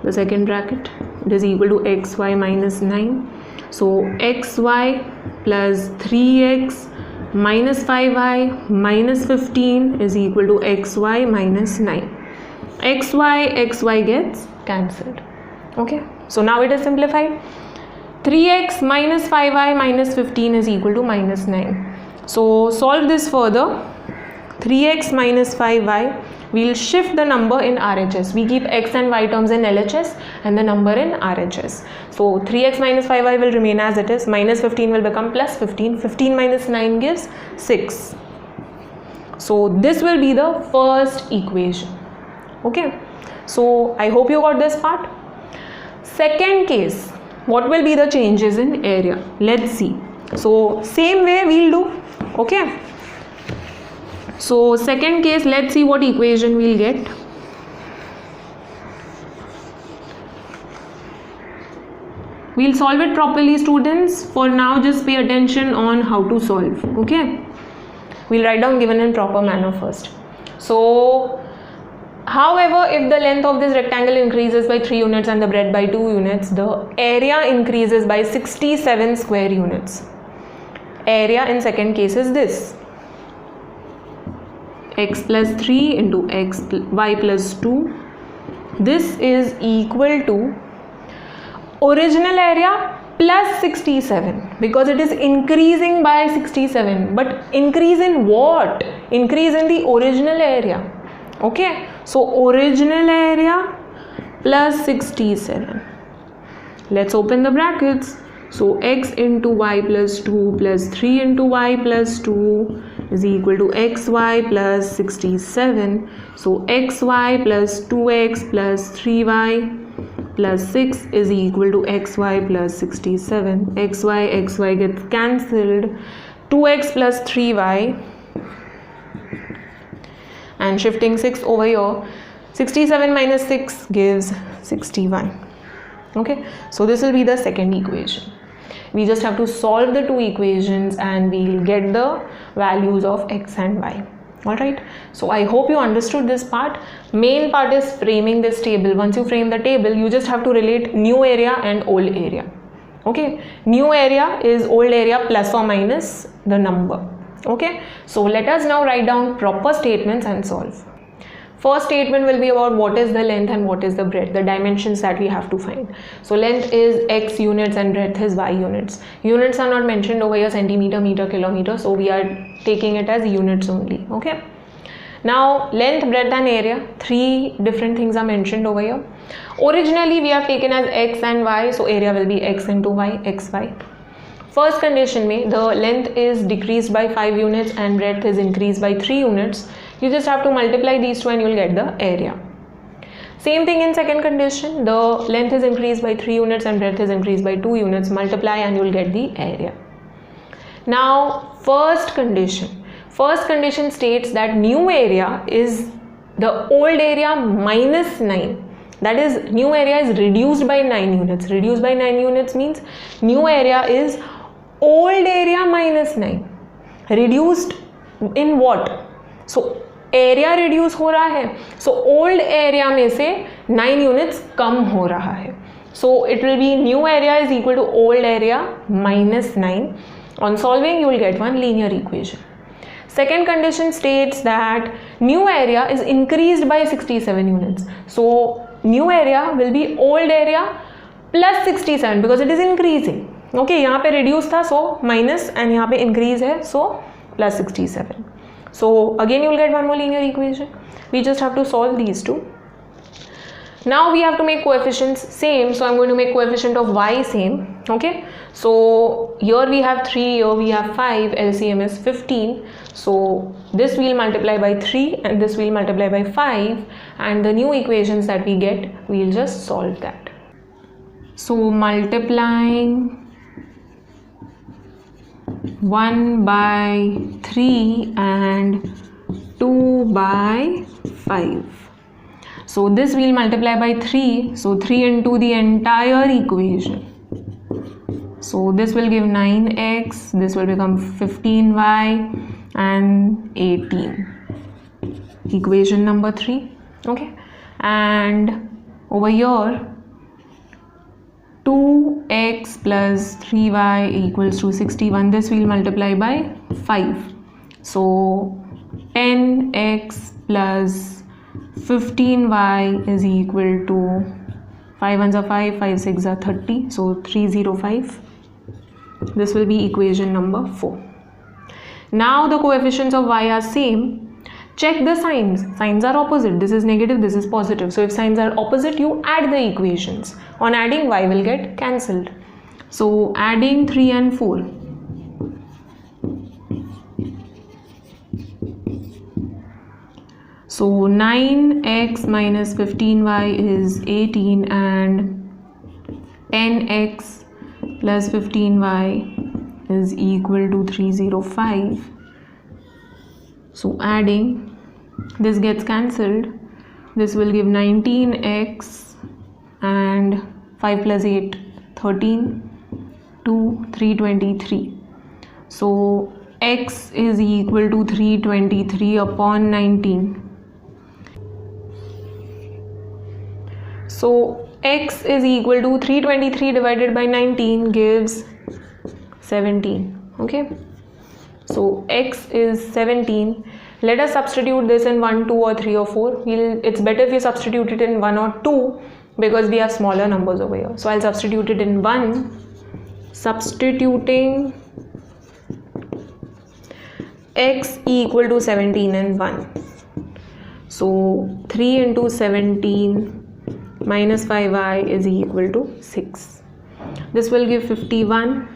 the second bracket. It is equal to xy minus 9. So xy plus 3x minus 5y minus 15 is equal to xy minus 9. xy gets cancelled. Okay, so now it is simplified. 3x minus 5y minus 15 is equal to minus 9. So solve this further. 3x minus 5y, we'll shift the number in RHS. We keep x and y terms in LHS and the number in RHS. So 3x minus 5y will remain as it is. Minus 15 will become plus 15. 15 minus 9 gives 6. So this will be the first equation. Okay, so I hope you got this part. Second case, what will be the changes in area? Let's see. So same way we'll do. Okay, so second case, let's see what equation we'll get. We'll solve it properly, students. For now, just pay attention on how to solve. Okay, we'll write down given in proper manner first. So however, if the length of this rectangle increases by 3 units and the breadth by 2 units, the area increases by 67 square units. Area in second case is this: x plus 3 into y plus 2. This is equal to original area plus 67, because it is increasing by 67. But increase in what? Increase in the original area. Okay, so original area plus 67. Let's open the brackets. So x into y plus 2 plus 3 into y plus 2 is equal to xy plus 67. So xy plus 2x plus 3y plus 6 is equal to xy plus 67. xy gets cancelled. 2x plus 3y, and shifting 6 over here, 67 minus 6 gives 61. Okay, so this will be the second equation. We just have to solve the two equations and we'll get the values of x and y. Alright, so I hope you understood this part. Main part is framing this table. Once you frame the table, you just have to relate new area and old area. Okay, new area is old area plus or minus the number. Okay, so let us now write down proper statements and solve. First statement will be about what is the length and what is the breadth, the dimensions that we have to find. So length is x units and breadth is y units. Units are not mentioned over here, centimeter, meter, kilometer, so we are taking it as units only. Okay, now length, breadth and area, three different things are mentioned over here. Originally we have taken as x and y, so area will be x into y, xy. First condition mein the length is decreased by 5 units and breadth is increased by 3 units. You just have to multiply these two and you will get the area. Same thing in second condition, the length is increased by 3 units and breadth is increased by 2 units. Multiply and you will get the area. Now first condition states that new area is the old area minus 9. That is, new area is reduced by 9 units. Reduced by 9 units means new area is old area minus 9. Reduced in what? So area reduce हो रहा है, so old area में से 9 units कम हो रहा है. So it will be new area is equal to old area minus 9. On solving, you will get one linear equation. Second condition states that new area is increased by 67 units. So new area will be old area plus 67 because it is increasing. Okay, यहाँ पे reduce था so minus and यहाँ पे increase है so plus 67. So again you will get one more linear equation. We just have to solve these two. Now we have to make coefficients same, so I'm going to make coefficient of y same. Okay, so here we have 3, here we have 5, LCM is 15. So this will multiply by 3 and this will multiply by 5, and the new equations that we get, we'll just solve that. So multiplying 1 by 3 and 2 by 5. So this will multiply by 3. So 3 into the entire equation. So this will give 9x. This will become 15y and 18. Equation number 3. Okay. And over here 2x plus 3y equals to 61. This we'll multiply by 5. So 10x plus 15y is equal to 5 ones are 5, 5 6 are 30. So 305. This will be equation number 4. Now the coefficients of y are same. Check the signs. Signs are opposite. This is negative, this is positive. So if signs are opposite, you add the equations. On adding, y will get cancelled. So adding 3 and 4. So 9x minus 15y is 18 and 10x plus 15y is equal to 305. So adding, this gets cancelled. This will give 19x and 5 plus 8, 13 to 323. So x is equal to 323 upon 19. So x is equal to 323 divided by 19 gives 17. Okay. So x is 17. Let us substitute this in 1, 2 or 3 or 4. It's better if you substitute it in 1 or 2 because we have smaller numbers over here. So I'll substitute it in 1. Substituting x equal to 17 in 1. So 3 into 17 minus 5y is equal to 6. This will give 51.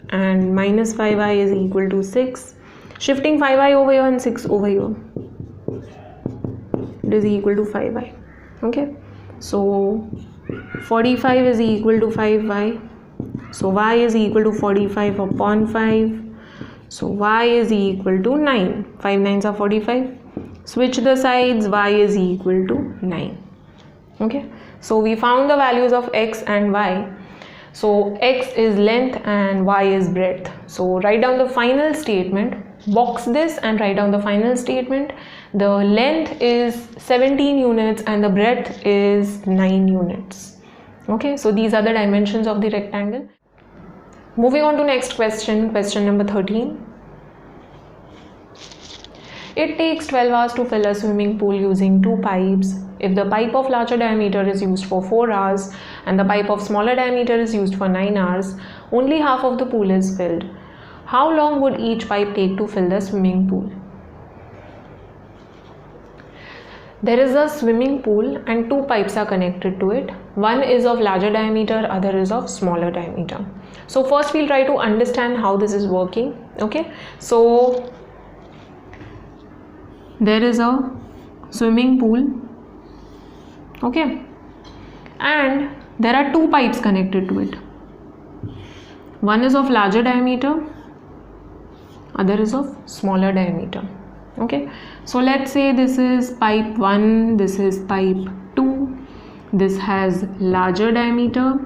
And minus 5y is equal to 6. Shifting 5y over here and 6 over here, it is equal to 5y. Okay, so 45 is equal to 5y. So y is equal to 45 upon 5. So y is equal to 9. 5 9s are 45. Switch the sides, y is equal to 9. Okay, so we found the values of x and y. So x is length and y is breadth. So write down the final statement, box this and write down the final statement. The length is 17 units and the breadth is 9 units. Okay, so these are the dimensions of the rectangle. Moving on to next question, question number 13. It takes 12 hours to fill a swimming pool using 2 pipes. If the pipe of larger diameter is used for 4 hours and the pipe of smaller diameter is used for 9 hours, only half of the pool is filled. How long would each pipe take to fill the swimming pool? There is a swimming pool and 2 pipes are connected to it. One is of larger diameter, other is of smaller diameter. So first we'll try to understand how this is working. Okay, so there is a swimming pool, okay, and there are 2 pipes connected to it. One is of larger diameter, other is of smaller diameter. Okay, so let's say this is pipe 1, this is pipe 2, this has larger diameter,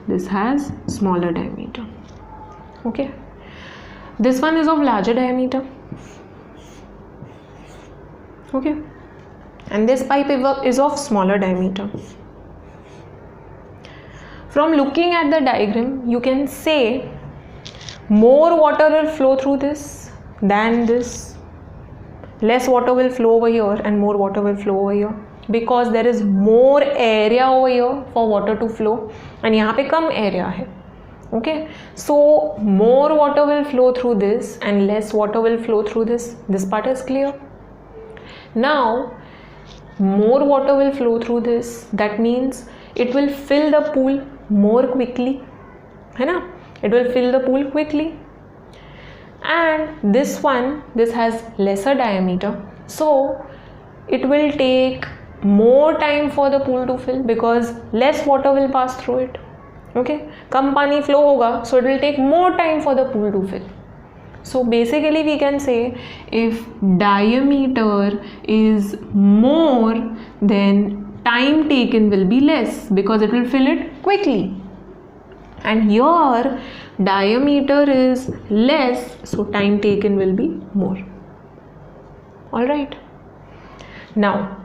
this has smaller diameter. Okay, this one is of larger diameter. Okay, and this pipe is of smaller diameter. From looking at the diagram, you can say more water will flow through this than this. Less water will flow over here and more water will flow over here because there is more area over here for water to flow and यहाँ पे कम area है. Okay, so more water will flow through this and less water will flow through this. This part is clear. Now more water will flow through this, that means it will fill the pool more quickly, है ना? It will fill the pool quickly. And this one, this has lesser diameter, so it will take more time for the pool to fill because less water will pass through it. Okay, कम पानी flow होगा, so it will take more time for the pool to fill. So basically we can say if diameter is more, then time taken will be less because it will fill it quickly. And here diameter is less, so time taken will be more. Alright. Now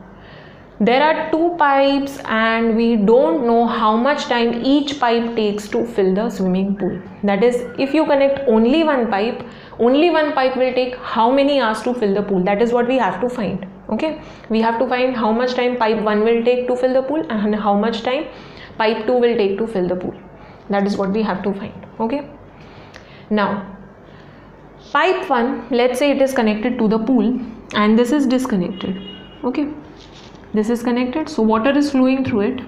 there are two pipes and we don't know how much time each pipe takes to fill the swimming pool. That is, if you connect only one pipe will take how many hours to fill the pool. That is what we have to find. Okay, we have to find how much time pipe 1 will take to fill the pool and how much time pipe 2 will take to fill the pool. That is what we have to find. Okay, now pipe 1, let's say it is connected to the pool and this is disconnected. Okay, this is connected, so water is flowing through it.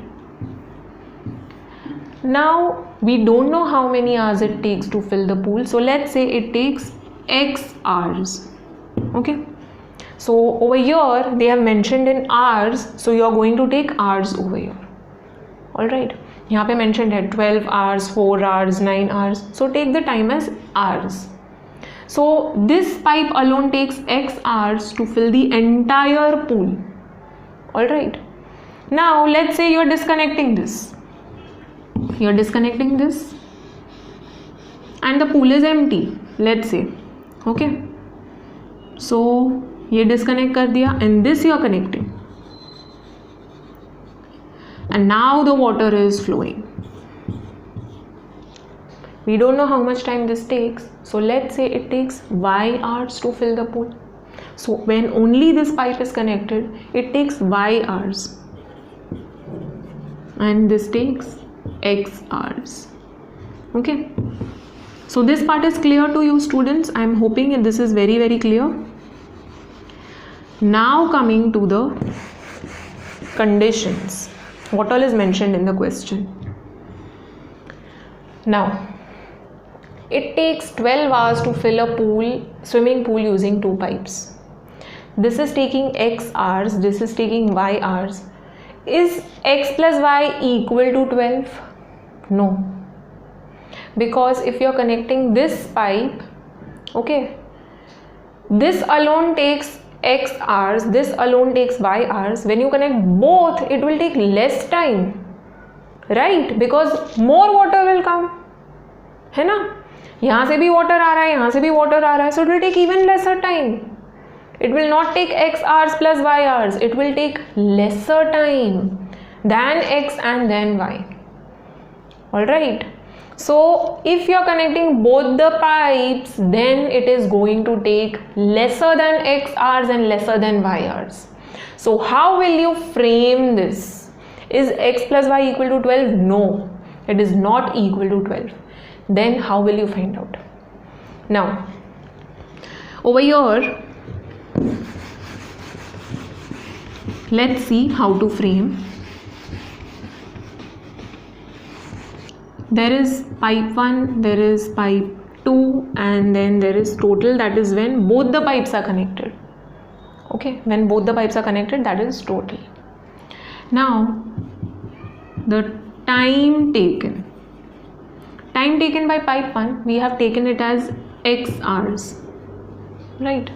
Now we don't know how many hours it takes to fill the pool, so let's say it takes X hours. Okay, so over here they have mentioned in hours, so you are going to take hours over here. Alright, यहाँ पे mentioned है 12 hours, 4 hours, 9 hours, so take the time as hours. So this pipe alone takes X hours to fill the entire pool. Alright, now let's say you are disconnecting this. You are disconnecting this and the pool is empty, let's say. Okay, so ये disconnect कर दिया and this you are connecting and now the water is flowing. We don't know how much time this takes, so let's say it takes Y hours to fill the pool. So when only this pipe is connected, it takes Y hours and this takes X hours. Okay, so this part is clear to you students. I am hoping this is very, very clear. Now coming to the conditions, what all is mentioned in the question. Now it takes 12 hours to fill a swimming pool using two pipes. This is taking X hours, this is taking Y hours. Is X plus Y equal to 12? No. Because if you are connecting this pipe, okay, this alone takes X hours, this alone takes Y hours. When you connect both, it will take less time, right? Because more water will come, है ना? यहाँ से भी water आ रहा है, यहाँ से भी water आ रहा है, so it will take even lesser time. It will not take X hours plus Y hours. It will take lesser time than X and then Y. Alright. So if you are connecting both the pipes, then it is going to take lesser than X hours and lesser than Y hours. So how will you frame this? Is X plus Y equal to 12? No, it is not equal to 12. Then how will you find out? Now over here, let's see how to frame. There is pipe 1, there is pipe 2 and then there is total, that is when both the pipes are connected. Okay, when both the pipes are connected, that is total. Now the time taken by pipe 1, we have taken it as X hours, right?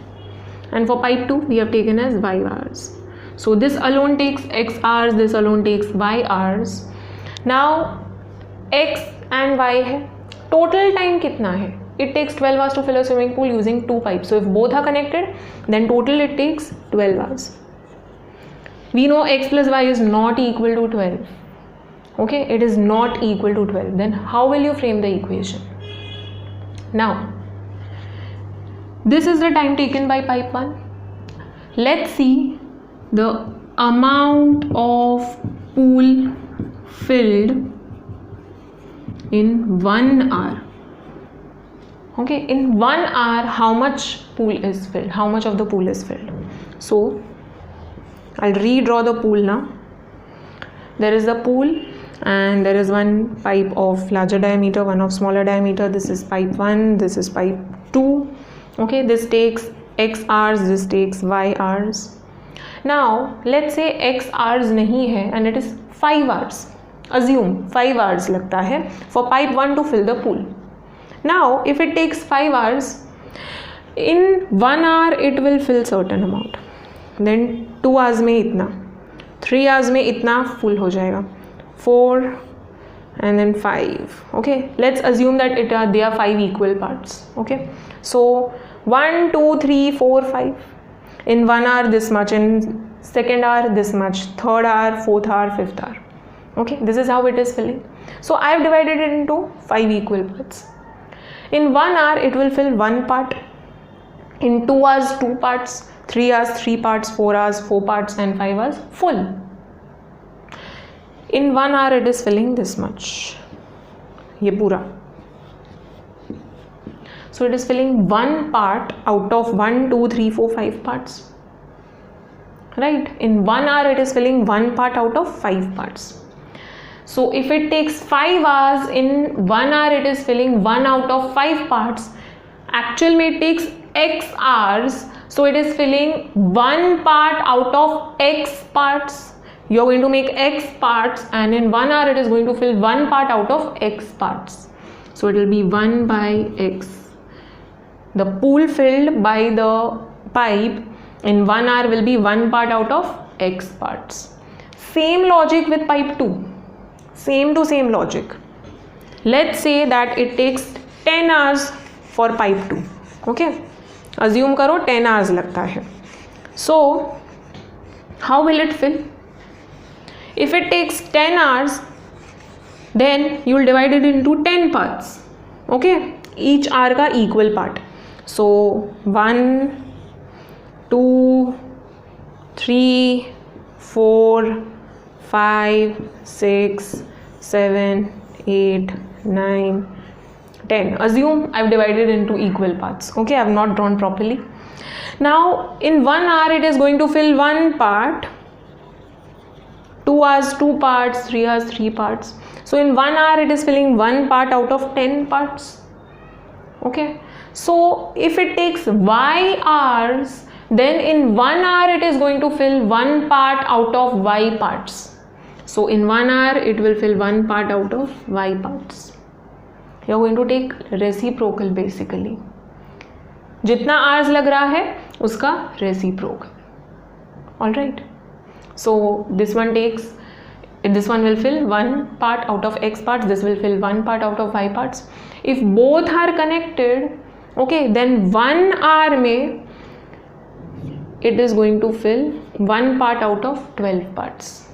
And for pipe 2 we have taken as Y hours. So this alone takes X hours, this alone takes Y hours. Now X and Y है, total time कितना है? It takes 12 hours to fill a swimming pool using two pipes. So if both are connected, then total it takes 12 hours. We know X plus Y is not equal to 12. Okay, it is not equal to 12. Then how will you frame the equation? Now this is the time taken by pipe 1. Let's see the amount of pool filled in 1 hour. Okay, in 1 hour how much pool is filled, how much of the pool is filled? So I'll redraw the pool now. There is the pool and there is one pipe of larger diameter, one of smaller diameter. This is pipe 1, this is pipe 2. Okay, this takes X hours, this takes Y hours. Now let's say X hours नहीं है and it is 5 hours. Assume 5 hours लगता है for pipe 1 to fill the pool. Now if it takes 5 hours, in 1 hour it will fill certain amount, then 2 hours में इतना, 3 hours में इतना full हो जाएगा, 4 and then 5. Okay, let's assume that they are 5 equal parts. Okay, so 1 2 3 4 5. In 1 hour this much, in second hour this much, third hour, fourth hour, fifth hour. Okay, this is how it is filling. So I have divided it into 5 equal parts. In 1 hour it will fill 1 part, in 2 hours 2 parts, 3 hours 3 parts, 4 hours 4 parts, and 5 hours full. In 1 hour it is filling this much, ye pura. So it is filling 1 part out of 1, 2, 3, 4, 5 parts. Right? In 1 hour it is filling 1 part out of 5 parts. So if it takes 5 hours, in 1 hour it is filling 1 out of 5 parts. Actual में it takes x hours, so it is filling 1 part out of x parts. You are going to make x parts, and in 1 hour it is going to fill 1 part out of x parts. So it will be 1 by x. The pool filled by the pipe in 1 hour will be 1 part out of x parts. Same logic with pipe 2. Same to same logic. Let's say that it takes 10 hours for pipe 2. Okay, assume करो 10 hours लगता है. So how will it fill? If it takes 10 hours, then you will divide it into 10 parts. Okay, each hour का equal part. So 1, 2, 3, 4, 5, 6, 7, 8, 9, 10. Assume I've divided into equal parts. Okay, I've not drawn properly. Now in 1 hour it is going to fill 1 part, 2 hours 2 parts, 3 hours 3 parts. So in 1 hour it is filling 1 part out of 10 parts. Okay, so if it takes y hours, then in 1 hour it is going to fill 1 part out of y parts. So in 1 hour it will fill 1 part out of y parts. You are going to take reciprocal basically. जितना hours लग रहा है उसका reciprocal. All right. So this one will fill 1 part out of x parts. This will fill 1 part out of y parts. If both are connected, okay, then 1 hour में it is going to fill 1 part out of 12 parts.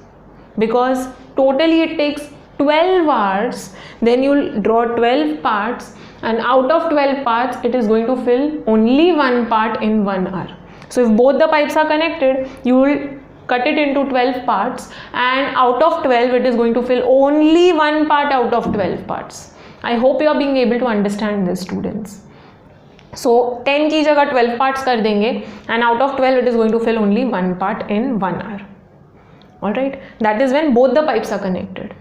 Because totally it takes 12 hours, then you will draw 12 parts, and out of 12 parts it is going to fill only 1 part in 1 hour. So if both the pipes are connected, you will cut it into 12 parts, and out of 12 it is going to fill only 1 part out of 12 parts. I hope you are being able to understand this, students. So 10 की जगह 12 parts कर देंगे, and out of 12 it is going to fill only 1 part in 1 hour. Alright, that is when both the pipes are connected.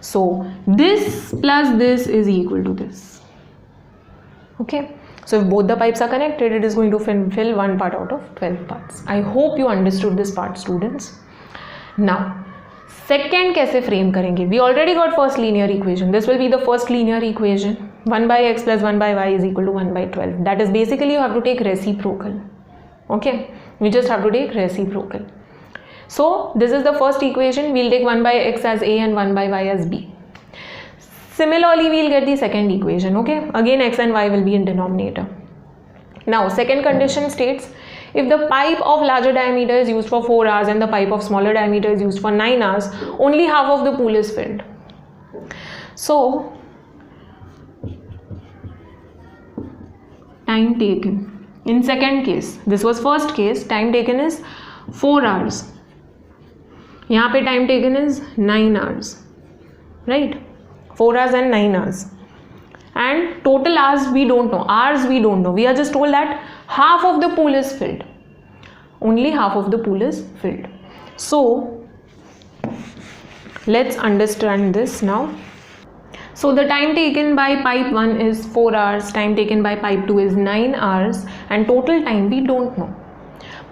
So this plus this is equal to this. Okay, so if both the pipes are connected, it is going to fill 1 part out of 12 parts. I hope you understood this part, students. Now second कैसे frame करेंगे? We already got first linear equation. This will be the first linear equation. 1 by x plus 1 by y is equal to 1 by 12. That is basically you have to take reciprocal. Okay, we just have to take reciprocal. So this is the first equation. We'll take 1 by x as a and 1 by y as b. Similarly, we'll get the second equation. Okay, again x and y will be in denominator. Now second condition states, if the pipe of larger diameter is used for 4 hours and the pipe of smaller diameter is used for 9 hours, only half of the pool is filled. So time taken. In second case, this was first case, time taken is 4 hours. यहाँ पे time taken is 9 hours, right? 4 hours and 9 hours. And total hours we don't know. Hours we don't know. We are just told that half of the pool is filled. Only half of the pool is filled. So let's understand this now. So the time taken by pipe 1 is 4 hours, time taken by pipe 2 is 9 hours, and total time we don't know.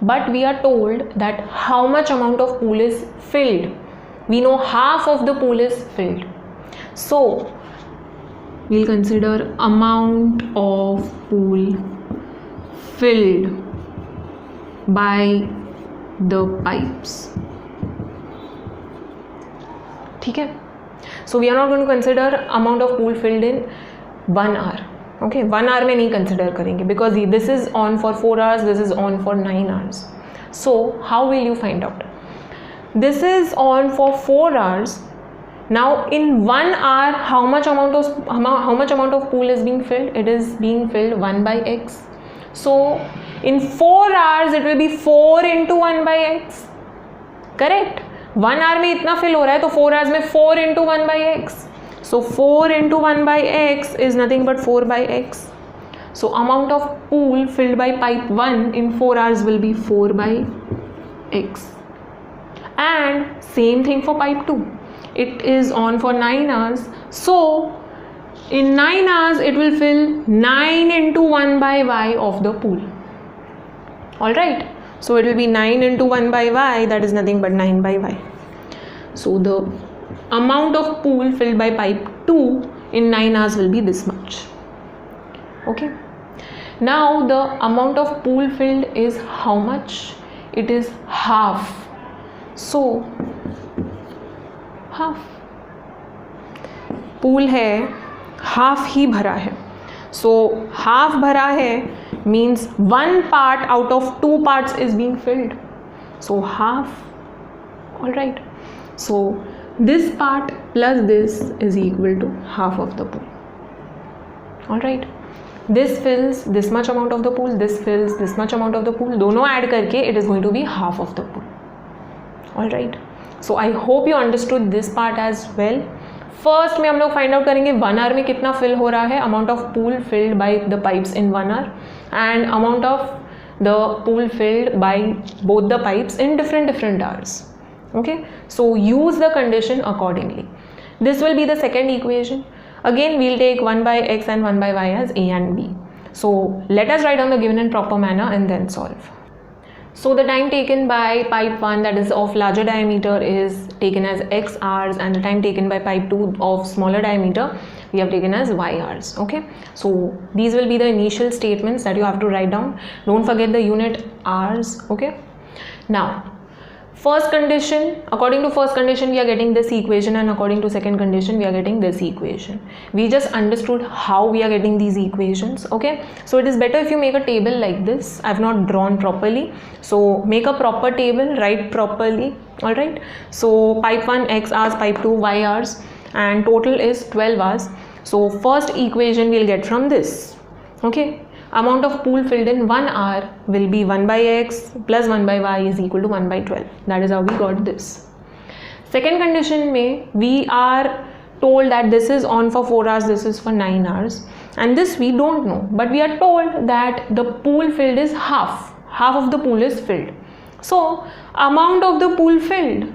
But we are told that how much amount of pool is filled. We know half of the pool is filled. So we'll consider amount of pool filled by the pipes. Okay? So we are not going to consider amount of pool filled in 1 hour. Okay, 1 hour में नहीं consider करेंगे because this is on for 4 hours, this is on for 9 hours. So how will you find out? This is on for 4 hours. Now in 1 hour, how much amount of pool is being filled? It is being filled 1 by x. So in 4 hours it will be 4 into 1 by x. Correct? 1 hour में इतना fill हो रहा है तो 4 hours में 4 into 1 by x. So 4 into 1 by x is nothing but 4 by x. So amount of pool filled by pipe 1 in 4 hours will be 4 by x. And same thing for pipe 2. It is on for 9 hours. So in 9 hours it will fill 9 into 1 by y of the pool. Alright. So it will be 9 into 1 by y, that is nothing but 9 by y. So the amount of pool filled by pipe 2 in 9 hours will be this much. Okay. Now the amount of pool filled is how much? It is half. So half. Pool है, half ही भरा है. So half भरा है means 1 part out of 2 parts is being filled. So half. Alright. So this part plus this is equal to half of the pool. Alright. This fills this much amount of the pool, this fills this much amount of the pool. दोनों add करके it is going to be half of the pool. Alright. So I hope you understood this part as well. First में हम लोग find out करेंगे 1 hour में कितना fill हो रहा है, amount of pool filled by the pipes in 1 hour and amount of the pool filled by both the pipes in different hours. Okay. So use the condition accordingly. This will be the second equation. Again we'll take 1 by x and 1 by y as a and b. So let us write down the given in proper manner and then solve. So the time taken by pipe 1, that is of larger diameter, is taken as x hours, and the time taken by pipe 2 of smaller diameter we have taken as y hours. Okay. So these will be the initial statements that you have to write down. Don't forget the unit hours. Okay. Now first condition, according to first condition we are getting this equation, and according to second condition we are getting this equation. We just understood how we are getting these equations. Okay. So it is better if you make a table like this. I have not drawn properly. So make a proper table, write properly. Alright. So pipe 1 x hours, pipe 2 y hours, and total is 12 hours. So first equation we'll get from this. Okay. Amount of pool filled in 1 hour will be 1 by x plus 1 by y is equal to 1 by 12. That is how we got this. Second condition mein we are told that this is on for 4 hours, this is for 9 hours, and this we don't know, but we are told that the pool filled is half of the pool is filled. So amount of the pool filled.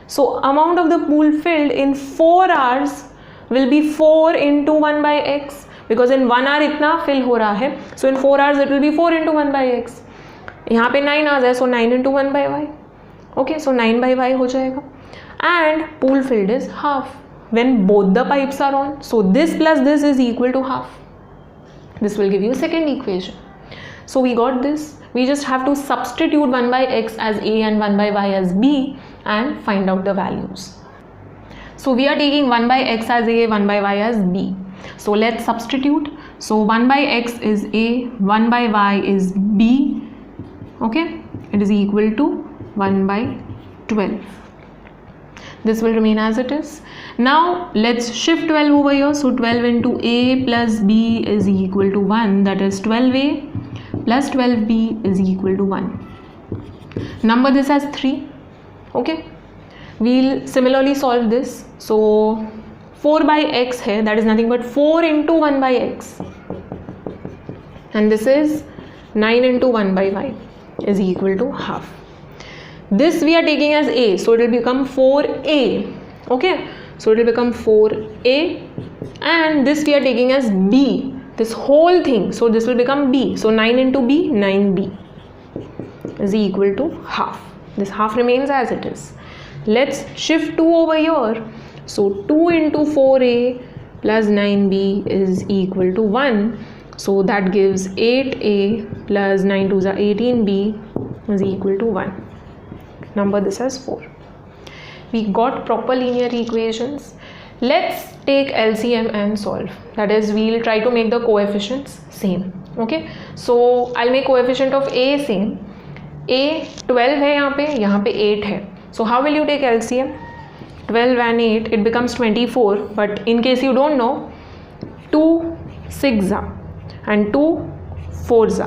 So amount of the pool filled in 4 hours will be 4 into 1 by x. Because in 1 hour इतना fill हो रहा है, so in 4 hours it will be 4 into 1 by x. यहाँ पे 9 hours है, so 9 into 1 by y. Okay, so 9 by y हो जाएगा. And pool filled is half when both the pipes are on. So this plus this is equal to half. This will give you second equation. So we got this. We just have to substitute 1 by x as a and 1 by y as b and find out the values. So we are taking 1 by x as a, 1 by y as b. So let's substitute. So 1 by x is a, 1 by y is b. Okay, it is equal to 1 by 12. This will remain as it is. Now let's shift 12 over here. So 12 into a plus b is equal to 1. That is 12a plus 12b is equal to 1. Number this as 3. Okay. We'll similarly solve this. So 4 by x here, that is nothing but 4 into 1 by x, and this is 9 into 1 by y is equal to half. This we are taking as a, so it will become 4a. Okay, so it will become 4a, and this we are taking as b, this whole thing, so this will become b. So 9 into b, 9b is equal to half. This half remains as it is. Let's shift 2 over here. So 2 into 4a plus 9b is equal to 1. So that gives 8a plus 9 2s are 18b is equal to 1. Number this as 4. We got proper linear equations. Let's take LCM and solve. That is, we'll try to make the coefficients same. Okay. So I'll make coefficient of a same. a 12 है, यहाँ पे 8 है. So how will you take LCM? 12 and 8, it becomes 24. But in case you don't know, 2 6s and 2 4s.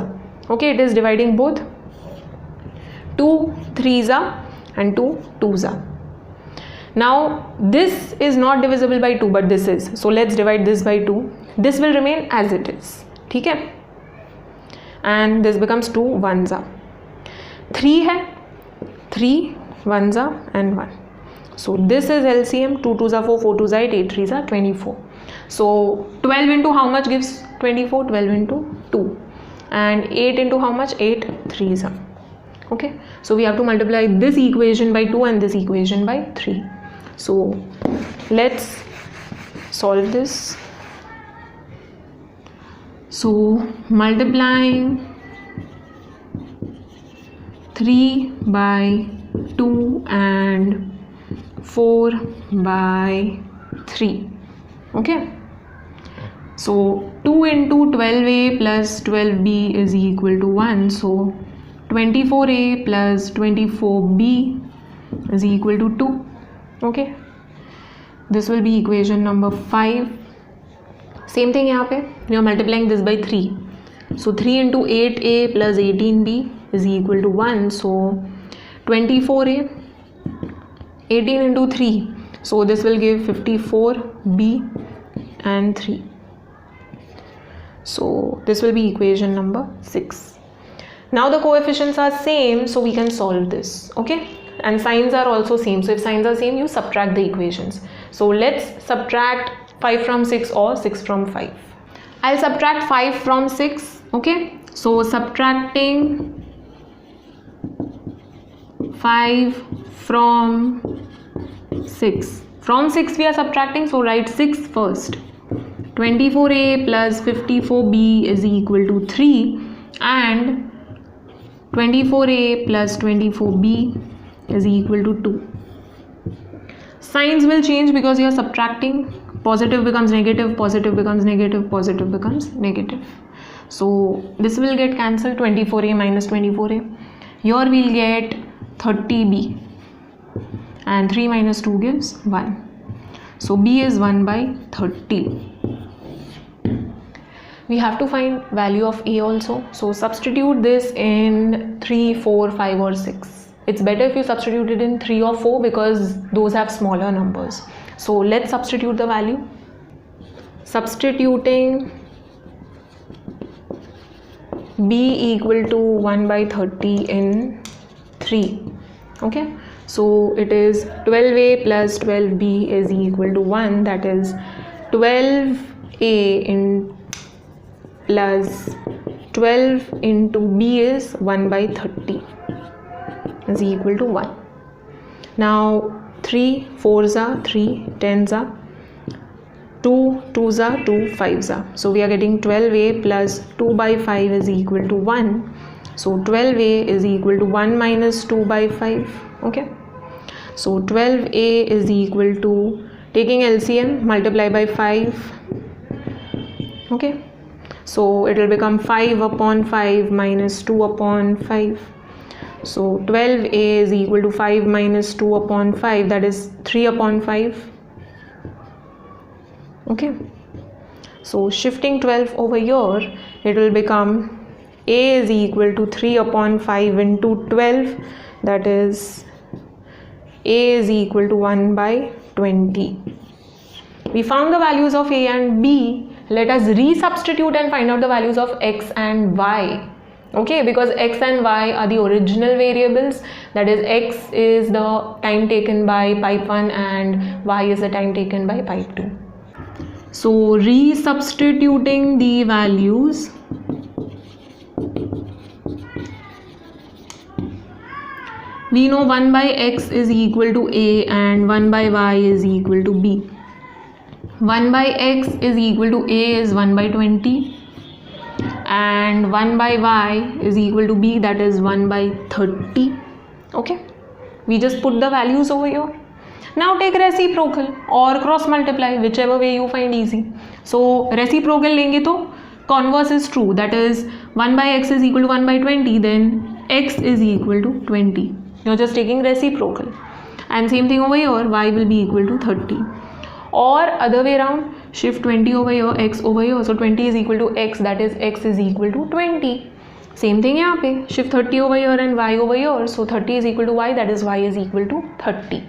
Okay, it is dividing both. 2 3s and 2 2s. Now this is not divisible by 2, but this is. So let's divide this by 2. This will remain as it is. ठीक है? And this becomes 2 1s. 3 है, 3 1s and 1. So this is LCM. 2 2s are 4, 4 2s are 8, 8 3s are 24. So 12 into how much gives 24? 12 into 2. And 8 into how much? 8 3s. Okay, so we have to multiply this equation by 2 and this equation by 3. So let's solve this. So multiplying 3 by 2 and 4 by 3. Okay, so 2 into 12a plus 12b is equal to 1. So 24a plus 24b is equal to 2. Okay, this will be equation number 5. Same thing यहाँ पे, we are multiplying this by 3. So 3 into 8a plus 18b is equal to 1. So 24a, 18 into 3. So this will give 54b and 3. So this will be equation number 6. Now the coefficients are same, so we can solve this. Okay, and signs are also same. So if signs are same, you subtract the equations. So let's subtract 5 from 6 or 6 from 5. I'll subtract 5 from 6. Okay, so subtracting 5 from 6. From 6 we are subtracting, so write 6 first. 24a plus 54b is equal to 3 and 24a plus 24b is equal to 2. Signs will change because you are subtracting. Positive becomes negative, positive becomes negative, positive becomes negative. So this will get cancelled. 24a minus 24a. Here we'll get 30b and 3 minus 2 gives 1. So b is 1 by 30. We have to find value of a also. So substitute this in 3, 4, 5 or 6. It's better if you substitute it in 3 or 4 because those have smaller numbers. So let's substitute the value. Substituting b equal to 1 by 30 in 3. Okay, so it is 12a plus 12b is equal to 1. That is 12a in plus 12 into b is 1 by 30 is equal to 1. Now 3 4s are 3 10s are 2 2s are 2 5s are. So we are getting 12a plus 2 by 5 is equal to 1. So 12a is equal to 1 minus 2 by 5. Okay, so 12a is equal to, taking LCM, multiply by 5. Okay, so it will become 5 upon 5 minus 2 upon 5. So 12a is equal to 5 minus 2 upon 5, that is 3 upon 5. Okay, so shifting 12 over here, it will become a is equal to 3 upon 5 into 12, that is a is equal to 1 by 20. We found the values of a and b. Let us resubstitute and find out the values of x and y. Okay, because x and y are the original variables, that is x is the time taken by pipe 1 and y is the time taken by pipe 2. So resubstituting the values, we know 1 by x is equal to a and 1 by y is equal to b. 1 by x is equal to a is 1 by 20 and 1 by y is equal to b, that is 1 by 30. Okay, we just put the values over here. Now take reciprocal or cross multiply, whichever way you find easy. So reciprocal लेंगे तो converse is true, that is 1 by x is equal to 1 by 20, then x is equal to 20. You're just taking reciprocal. And same thing over here, y will be equal to 30. Or other way around, shift 20 over here, x over here. So 20 is equal to x, that is x is equal to 20. Same thing यहाँ पे, shift 30 over here and y over here. So 30 is equal to y, that is y is equal to 30.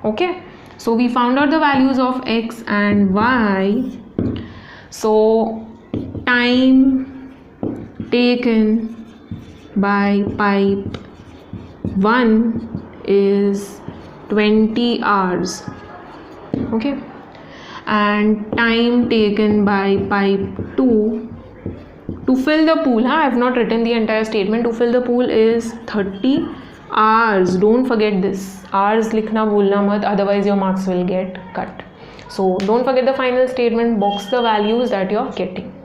Okay. So we found out the values of x and y. So time taken by pipe 1 is 20 hours. Okay. And time taken by pipe 2 to fill the pool, I have not written the entire statement, to fill the pool is 30 hours. Don't forget this, hours likhna bhulna mat, otherwise your marks will get cut. So don't forget the final statement, box the values that you're getting.